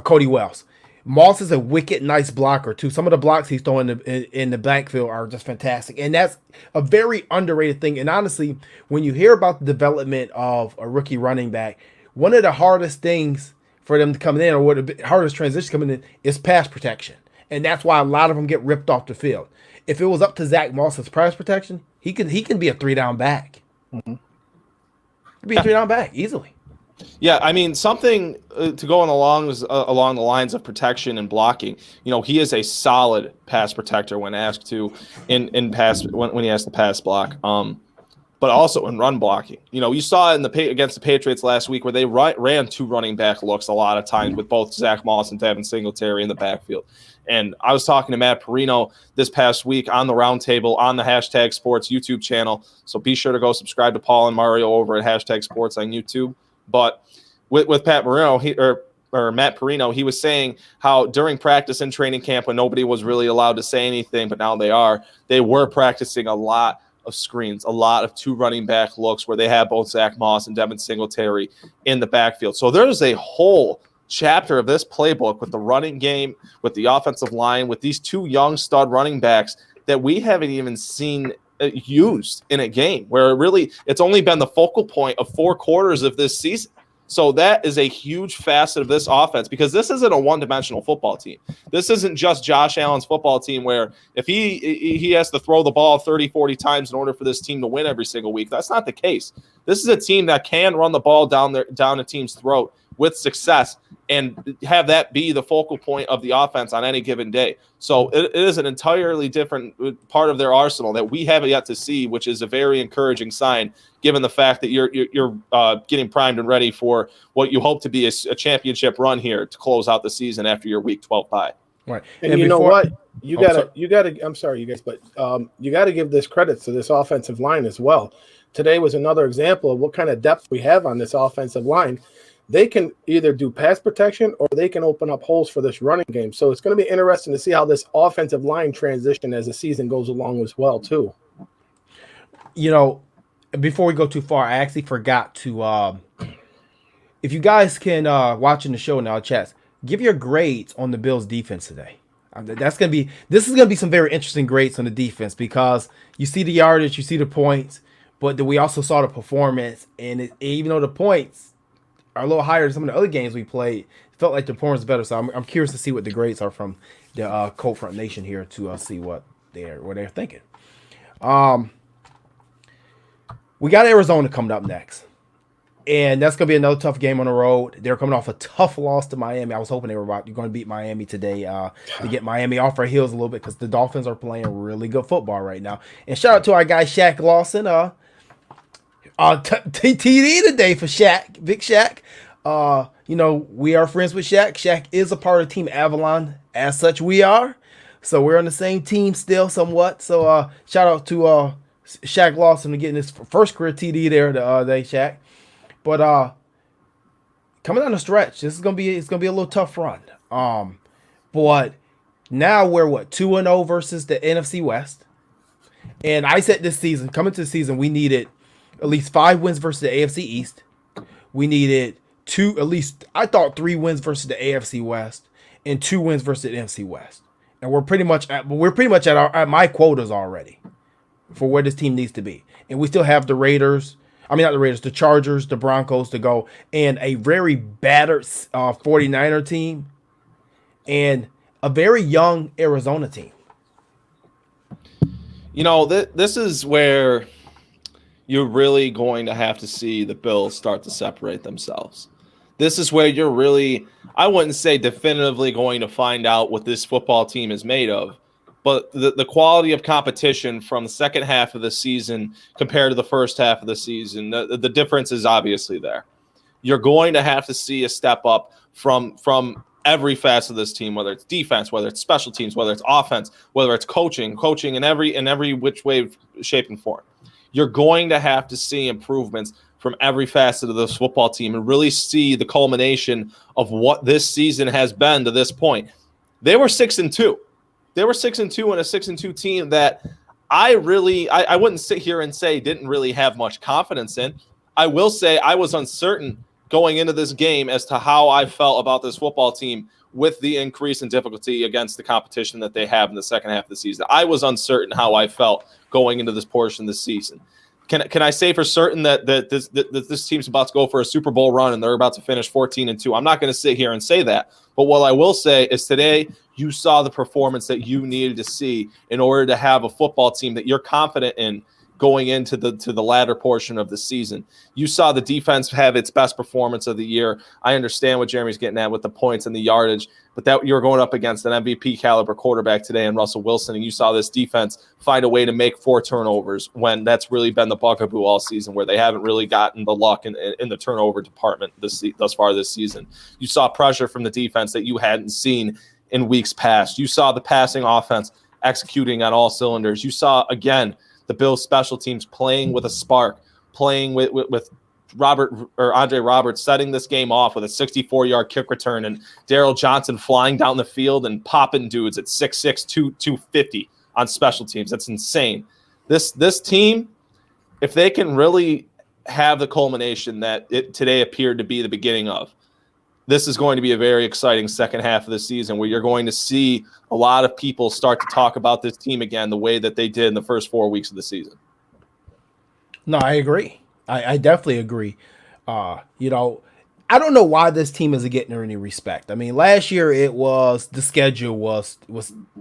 Cody Wells. Moss is a wicked nice blocker too. Some of the blocks he's throwing in the backfield are just fantastic, and that's a very underrated thing. And honestly, when you hear about the development of a rookie running back, one of the hardest things for them to come in, or what the hardest transition coming in, is pass protection, and that's why a lot of them get ripped off the field. If it was up to Zach Moss's pass protection, he can be a 3-down back. Mm-hmm. He could be a 3-down back easily. Yeah, I mean, something to go along the lines of protection and blocking. He is a solid pass protector when asked to in pass when he has to pass block. But also in run blocking. You saw against the Patriots last week where they ran 2 running back looks a lot of times with both Zach Moss and Devin Singletary in the backfield. And I was talking to Matt Perino this past week on the Roundtable on the Hashtag Sports YouTube channel. So be sure to go subscribe to Paul and Mario over at Hashtag Sports on YouTube. But with Pat Perino, or Matt Perino, he was saying how during practice and training camp, when nobody was really allowed to say anything, but now they were practicing a lot of screens, a lot of 2 running back looks where they have both Zach Moss and Devin Singletary in the backfield. So there's a whole chapter of this playbook with the running game, with the offensive line, with these 2 young stud running backs that we haven't even seen used in a game, where it's only been the focal point of 4 quarters of this season. So that is a huge facet of this offense, because this isn't a one-dimensional football team. This isn't just Josh Allen's football team where if he has to throw the ball 30, 40 times in order for this team to win every single week. That's not the case. This is a team that can run the ball down a team's throat with success and have that be the focal point of the offense on any given day. So it is an entirely different part of their arsenal that we haven't yet to see, which is a very encouraging sign, given the fact that you're getting primed and ready for what you hope to be a championship run here to close out the season after your Week 12 bye. Right. And you know what? You gotta. I'm sorry, you guys, but you got to give this credit to this offensive line as well. Today was another example of what kind of depth we have on this offensive line. They can either do pass protection or they can open up holes for this running game. So it's going to be interesting to see how this offensive line transition as the season goes along as well, too. You know, before we go too far, I actually forgot to, if you guys can, watching the show now, chats, give your grades on the Bills defense today. This is going to be some very interesting grades on the defense because you see the yardage, you see the points, but we also saw the performance. And even though the points are a little higher than some of the other games we played, it felt like the performance was better. So I'm curious to see what the grades are from the Cold Front Nation here to see what they're thinking. We got Arizona coming up next, and that's gonna be another tough game on the road. They're coming off a tough loss to Miami. I was hoping they were going to beat Miami today to get Miami off our heels a little bit because the Dolphins are playing really good football right now. And shout out to our guy Shaq Lawson. TD today for Shaq, Big Shaq. You know, we are friends with Shaq. Shaq is a part of Team Avalon. As such, we are. So we're on the same team still somewhat. So shout out to Shaq Lawson for getting his first career TD there today, Shaq. But coming down the stretch, it's gonna be a little tough run. But now we're 2-0 versus the NFC West. And I said this season, coming to the season, we needed at least 5 wins versus the AFC East. We needed 3 wins versus the AFC West and 2 wins versus the NFC West. And we're pretty much at my quotas already for where this team needs to be. And we still have the Chargers, the Broncos to go, and a very battered 49er team and a very young Arizona team. You know, this is where you're really going to have to see the Bills start to separate themselves. This is where you're really, I wouldn't say definitively going to find out what this football team is made of, but the quality of competition from the second half of the season compared to the first half of the season, the difference is obviously there. You're going to have to see a step up from every facet of this team, whether it's defense, whether it's special teams, whether it's offense, whether it's coaching in every which way, shape, and form. You're going to have to see improvements from every facet of this football team and really see the culmination of what this season has been to this point. They were 6-2. They were 6-2 and a 6-2 team that I wouldn't sit here and say didn't really have much confidence in. I will say I was uncertain going into this game as to how I felt about this football team with the increase in difficulty against the competition that they have in the second half of the season. I was uncertain how I felt going into this portion of the season. Can I say for certain that this team's about to go for a Super Bowl run and they're about to finish 14-2? I'm not going to sit here and say that. But what I will say is today you saw the performance that you needed to see in order to have a football team that you're confident in going into the latter portion of the season. You saw the defense have its best performance of the year. I understand what Jeremy's getting at with the points and the yardage, but that you're going up against an MVP caliber quarterback today in Russell Wilson, and you saw this defense find a way to make 4 turnovers when that's really been the bugaboo all season, where they haven't really gotten the luck in the turnover department thus far this season. You saw pressure from the defense that you hadn't seen in weeks past. You saw the passing offense executing on all cylinders. You saw, again, the Bills special teams playing with a spark, playing with Andre Roberts setting this game off with a 64-yard kick return, and Daryl Johnson flying down the field and popping dudes at 6'6", 250 on special teams. That's insane. This team, if they can really have the culmination that it today appeared to be the beginning of, this is going to be a very exciting second half of the season where you're going to see a lot of people start to talk about this team again the way that they did in the first 4 weeks of the season. No, I agree. I definitely agree. You know, I don't know why this team isn't getting any respect. I mean, last year the schedule was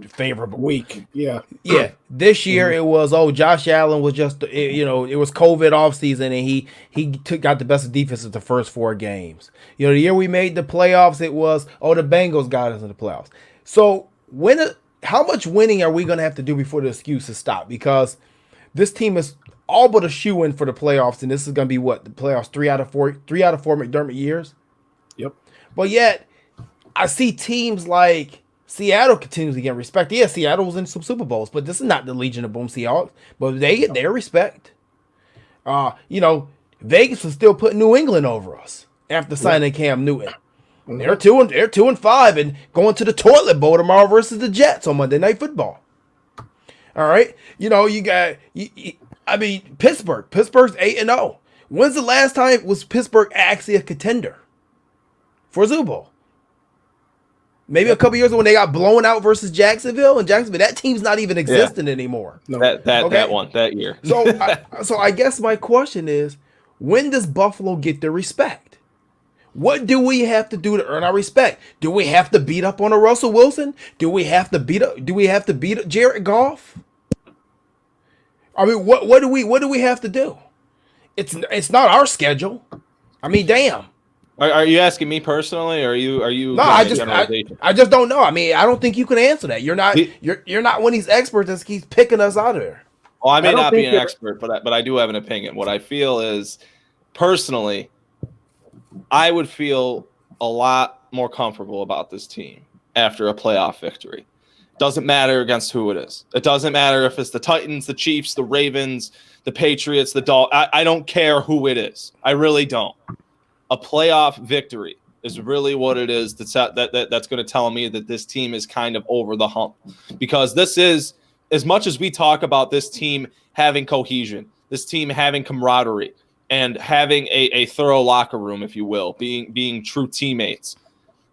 favorable. Weak. Yeah. Yeah. This year it was Josh Allen was just it was COVID offseason and he got the best of defense at the first 4 games. The year we made the playoffs, it was the Bengals got us in the playoffs. So how much winning are we going to have to do before the excuses stop? Because this team is all but a shoe-in for the playoffs, and this is going to be the playoffs 3 out of 4 McDermott years. Yep. But yet, I see teams like Seattle continuously getting respect. Yeah, Seattle was in some Super Bowls, but this is not the Legion of Boom Seahawks. But they get their respect. Vegas was still putting New England over us after signing Cam Newton. They're 2-5 and going to the toilet bowl tomorrow versus the Jets on Monday Night Football. All right, you got Pittsburgh. Pittsburgh's 8-0. When's the last time was Pittsburgh actually a contender for a Super Bowl? Maybe a couple years ago when they got blown out versus Jacksonville, and that team's not even existing anymore. No. That year. So I guess my question is, when does Buffalo get their respect? What do we have to do to earn our respect? Do we have to beat up on a Russell Wilson? Do we have to beat up Jared Goff? I mean, what do we have to do? It's not our schedule. I mean, damn. Are you asking me personally, or are you? No, I just don't know. I mean, I don't think you can answer that. You're not one of these experts that keeps picking us out of there. Well, I may not be an expert, but I do have an opinion. What I feel is, personally, I would feel a lot more comfortable about this team after a playoff victory. Doesn't matter against who it is. It doesn't matter if it's the Titans, the Chiefs, the Ravens, the Patriots, the Dolphins. I don't care who it is. I really don't. A playoff victory is really what it is that's going to tell me that this team is kind of over the hump. Because this is, as much as we talk about this team having cohesion, this team having camaraderie, and having a thorough locker room, if you will, being true teammates.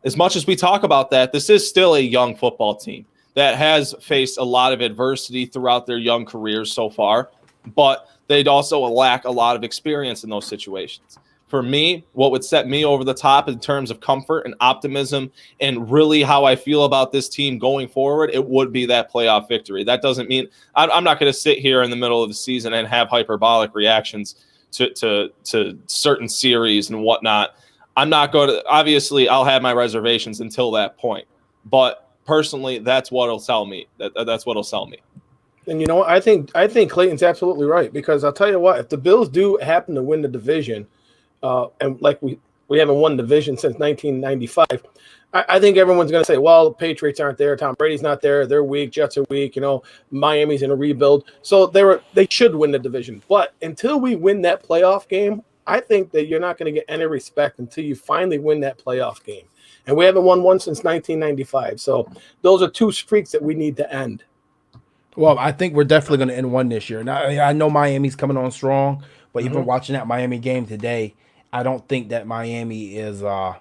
As much as we talk about that, this is still a young football team that has faced a lot of adversity throughout their young careers so far, but they'd also lack a lot of experience in those situations. For me, what would set me over the top in terms of comfort and optimism and really how I feel about this team going forward, it would be that playoff victory. That doesn't mean I'm not going to sit here in the middle of the season and have hyperbolic reactions to certain series and whatnot. I'm not going to, obviously I'll have my reservations until that point, but personally, that's what'll sell me. That's what'll sell me. And you know what? I think Clayton's absolutely right, because I'll tell you what, if the Bills do happen to win the division, and like we haven't won the division since 1995, I think everyone's going to say, well, the Patriots aren't there. Tom Brady's not there. They're weak. Jets are weak. Miami's in a rebuild. So they should win the division. But until we win that playoff game, I think that you're not going to get any respect until you finally win that playoff game. And we haven't won one since 1995. So those are 2 streaks that we need to end. Well, I think we're definitely going to end one this year. Now, I know Miami's coming on strong, but even watching that Miami game today, I don't think that Miami is going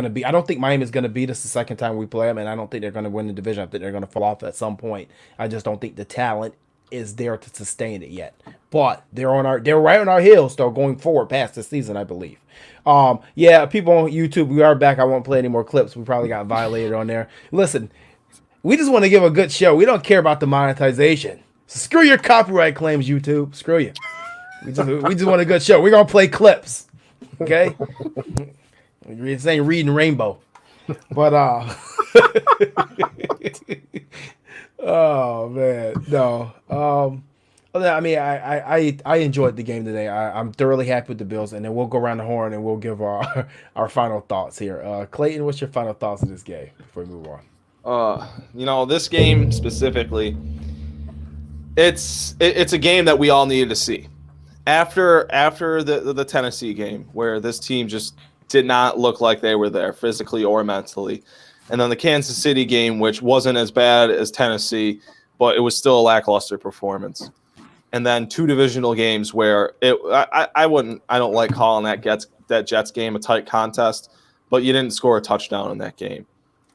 to be. I don't think Miami is going to beat us the second time we play them, and I don't think they're going to win the division. I think they're going to fall off at some point. I just don't think the talent is there to sustain it yet. But they're right on our heels, though, going forward past this season, I believe. Yeah, people on YouTube, we are back. I won't play any more clips. We probably got violated on there. Listen, we just want to give a good show. We don't care about the monetization. So screw your copyright claims, YouTube. Screw you. We just want a good show. We're gonna play clips. Okay? This ain't reading Rainbow. But oh man, no. I mean, I enjoyed the game today. I'm thoroughly happy with the Bills, and then we'll go around the horn and we'll give our final thoughts here. Clayton, what's your final thoughts of this game before we move on? This game specifically, it's a game that we all needed to see. After the Tennessee game, where this team just did not look like they were there physically or mentally, and then the Kansas City game, which wasn't as bad as Tennessee, but it was still a lackluster performance. And then 2 divisional games where I don't like calling that Jets game a tight contest, but you didn't score a touchdown in that game.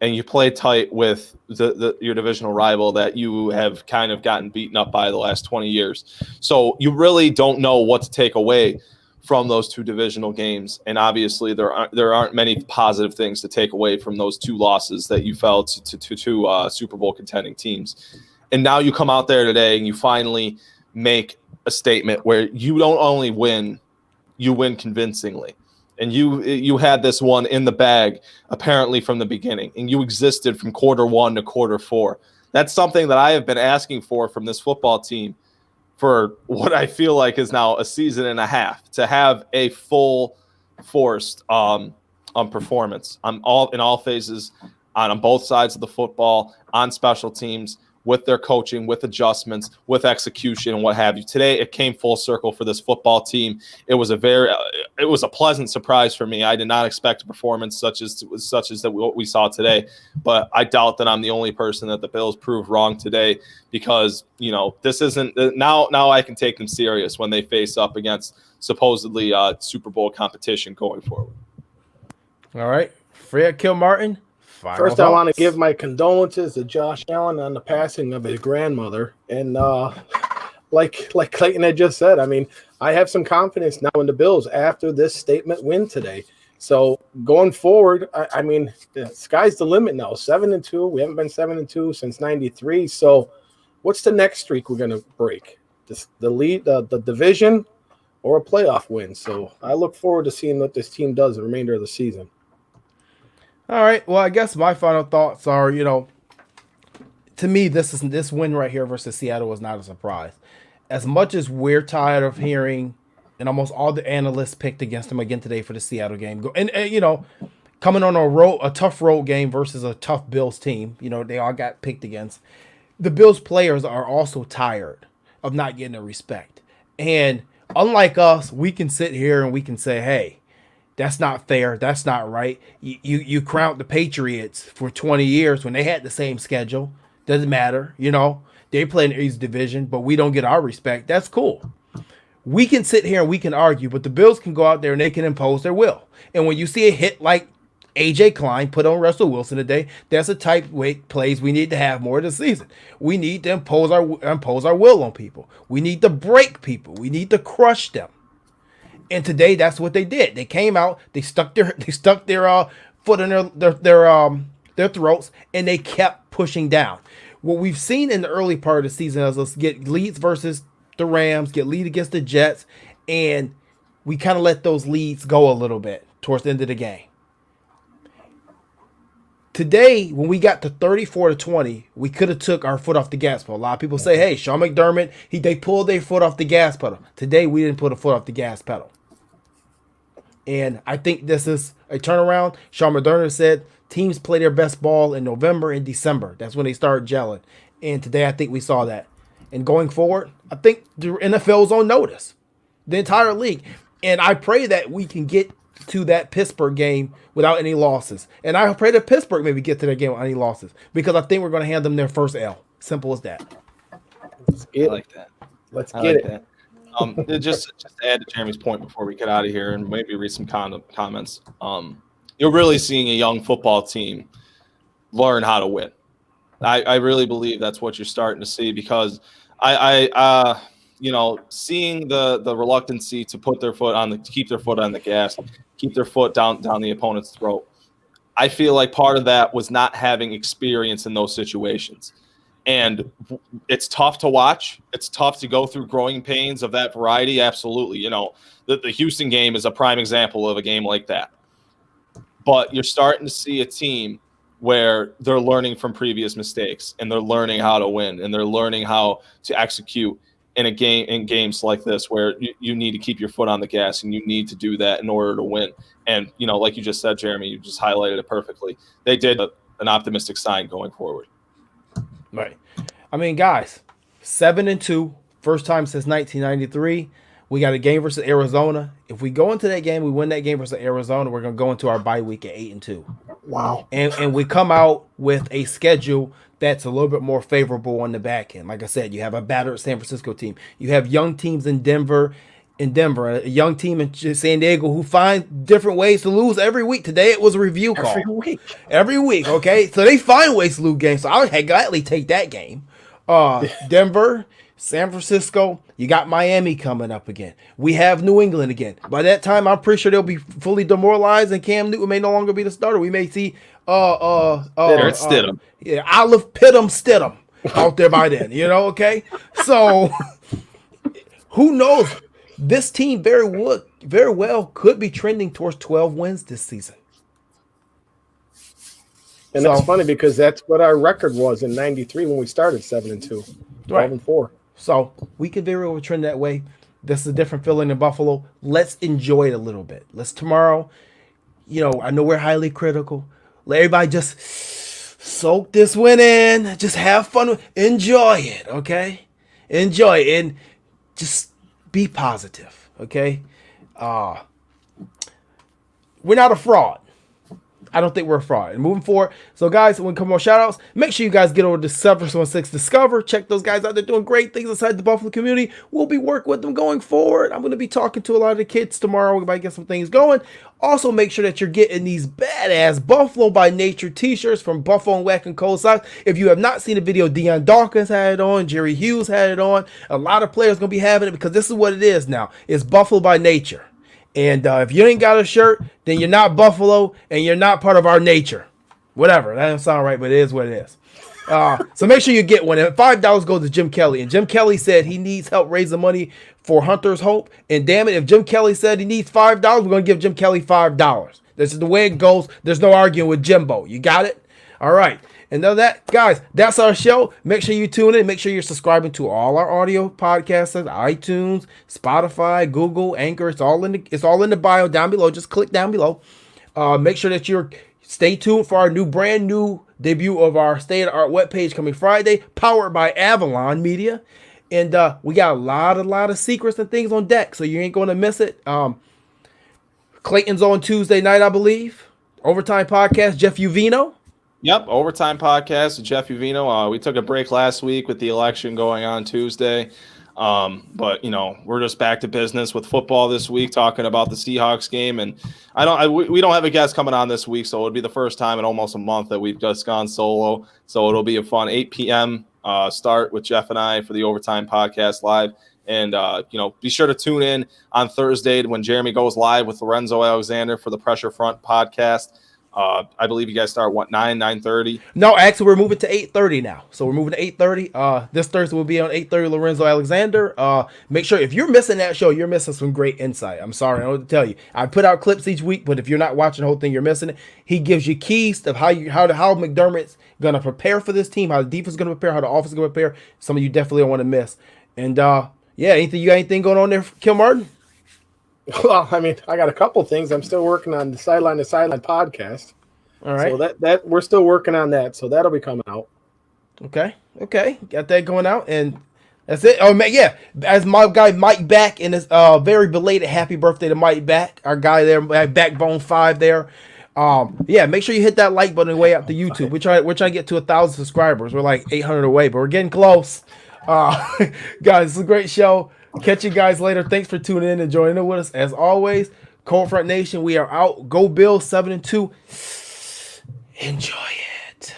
And you play tight with your divisional rival that you have kind of gotten beaten up by the last 20 years. So you really don't know what to take away from those two divisional games. And obviously there aren't many positive things to take away from those two losses that you fell to two Super Bowl contending teams. And now you come out there today and you finally make a statement where you don't only win, you win convincingly. And you had this one in the bag apparently from the beginning, and you existed from quarter 1 to quarter 4. That's something that I have been asking for from this football team for what I feel like is now a season and a half, to have a full forced performance in all phases, on both sides of the football, on special teams, with their coaching, with adjustments, with execution, and what have you. Today, it came full circle for this football team. It was a pleasant surprise for me. I did not expect a performance such as what we saw today, but I doubt that I'm the only person that the Bills proved wrong today, because this isn't now I can take them serious when they face up against supposedly Super Bowl competition going forward. All right, Fred Kilmartin. First, I want to give my condolences to Josh Allen on the passing of his grandmother. And like Clayton had just said, I mean, I have some confidence now in the Bills after this statement win today. So going forward, I mean, the sky's the limit now. 7-2. We haven't been 7-2 since '93. So what's the next streak we're going to break? The division or a playoff win? So I look forward to seeing what this team does the remainder of the season. All right. Well, I guess my final thoughts are, to me, this win right here versus Seattle was not a surprise. As much as we're tired of hearing, and almost all the analysts picked against them again today for the Seattle game, and coming on a tough road game versus a tough Bills team, they all got picked against. The Bills players are also tired of not getting the respect. And unlike us, we can sit here and we can say, hey, that's not fair. That's not right. You crowned the Patriots for 20 years when they had the same schedule. Doesn't matter. They play in the East Division, but we don't get our respect. That's cool. We can sit here and we can argue, but the Bills can go out there and they can impose their will. And when you see a hit like A.J. Klein put on Russell Wilson today, that's a type of plays we need to have more this season. We need to impose our will on people. We need to break people. We need to crush them. And today, that's what they did. They came out, they stuck their foot in their throats, and they kept pushing down. What we've seen in the early part of the season is us get leads versus the Rams, get lead against the Jets, and we kind of let those leads go a little bit towards the end of the game. Today, when we got to 34-20, we could have took our foot off the gas pedal. A lot of people say, hey, Sean McDermott, they pulled their foot off the gas pedal. Today, we didn't put a foot off the gas pedal. And I think this is a turnaround. Sean McDermott said teams play their best ball in November and December. That's when they start gelling. And today I think we saw that. And going forward, I think the NFL's on notice. The entire league. And I pray that we can get to that Pittsburgh game without any losses. And I pray that Pittsburgh maybe get to that game without any losses. Because I think we're going to hand them their first L. Simple as that. I like that. Let's get it. That. Just to add to Jeremy's point before we get out of here and maybe read some comments. You're really seeing a young football team learn how to win. I really believe that's what you're starting to see, because I seeing the reluctancy to put their foot on keep their foot on the gas, keep their foot down the opponent's throat. I feel like part of that was not having experience in those situations. And it's tough to watch. It's tough to go through growing pains of that variety. Absolutely. The Houston game is a prime example of a game like that. But you're starting to see a team where they're learning from previous mistakes, and they're learning how to win, and they're learning how to execute in games like this, where you need to keep your foot on the gas, and you need to do that in order to win. And, like you just said, Jeremy, you just highlighted it perfectly. They did an optimistic sign going forward. Right. I mean, guys, 7-2, first time since 1993. We got a game versus Arizona. If we go into that game, we win that game versus Arizona, we're going to go into our bye week at 8-2. Wow. And we come out with a schedule that's a little bit more favorable on the back end. Like I said, you have a battered San Francisco team. You have young teams in Denver, a young team in San Diego who find different ways to lose every week. Today it was a review call. Every week, okay? So they find ways to lose games. So I would gladly take that game. Denver, San Francisco, you got Miami coming up again. We have New England again. By that time, I'm pretty sure they'll be fully demoralized and Cam Newton may no longer be the starter. We may see Garrett Stidham. Olive Stidham out there by then, okay? So who knows? This team very well could be trending towards 12 wins this season. And that's funny because that's what our record was in '93 when we started 7-2, 12-4. So we could very well trend that way. This is a different feeling in Buffalo. Let's enjoy it a little bit. Let's tomorrow, I know we're highly critical. Let everybody just soak this win in. Just have fun. Enjoy it, okay? Enjoy it and just be positive, okay? We're not a fraud. I don't think we're a fraud. And moving forward, so guys, when we come more shout outs, make sure you guys get over to 716 Discover. Check those guys out. They're doing great things inside the Buffalo community. We'll be working with them going forward. I'm going to be talking to a lot of the kids tomorrow. We might get some things going. Also, make sure that you're getting these badass Buffalo by Nature t-shirts from Buffalo and Wack and Cold Socks. If you have not seen the video, Deion Dawkins had it on. Jerry Hughes had it on. A lot of players going to be having it because this is what it is now. It's Buffalo by Nature. And if you ain't got a shirt, then you're not Buffalo and you're not part of our nature. Whatever. That doesn't sound right, but it is what it is. So make sure you get one. And $5 goes to Jim Kelly. And Jim Kelly said he needs help raising money for Hunter's Hope. And damn it, if Jim Kelly said he needs $5, we're going to give Jim Kelly $5. This is the way it goes. There's no arguing with Jimbo. You got it? All right. And now that, guys, that's our show. Make sure you tune in. Make sure you're subscribing to all our audio podcasts, iTunes, Spotify, Google, Anchor. It's all in the bio down below. Just click down below. Make sure that you're stay tuned for our brand new debut of our State of the Art webpage coming Friday, powered by Avalon Media. And we got a lot of secrets and things on deck, so you ain't going to miss it. Clayton's on Tuesday night, I believe. Overtime Podcast, Jeff Uvino. Yep, Overtime Podcast with Jeff Uvino. We took a break last week with the election going on Tuesday. But, we're just back to business with football this week, talking about the Seahawks game. And we don't have a guest coming on this week, so it'll be the first time in almost a month that we've just gone solo. So it'll be a fun 8 p.m. Start with Jeff and I for the Overtime Podcast live. And, be sure to tune in on Thursday when Jeremy goes live with Lorenzo Alexander for the Pressure Front podcast. I believe you guys start 9:30. No, actually we're moving to 8:30 now. So we're moving to 8:30. This Thursday will be on 8:30. Lorenzo Alexander. Make sure if you're missing that show, you're missing some great insight. I'm sorry, I don't know what to tell you. I put out clips each week, but if you're not watching the whole thing, you're missing it. He gives you keys of how McDermott's gonna prepare for this team, how the defense is gonna prepare, how the offense is gonna prepare. Some of you definitely don't want to miss. And you got anything going on there, Kim Martin? Well, I got a couple things. I'm still working on the Sideline to Sideline podcast. All right. So that we're still working on that. So that'll be coming out. Okay. Got that going out, and that's it. Oh man, yeah. As my guy Mike Back, and his very belated happy birthday to Mike Back, our guy there, Backbone 5 there. Make sure you hit that like button on the way out to YouTube. We're trying to get to 1,000 subscribers. We're like 800 away, but we're getting close. Guys, it's a great show. Catch you guys later. Thanks for tuning in and joining in with us. As always, Cold Front Nation, we are out. Go Bills 7-2. Enjoy it.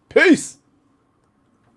Peace.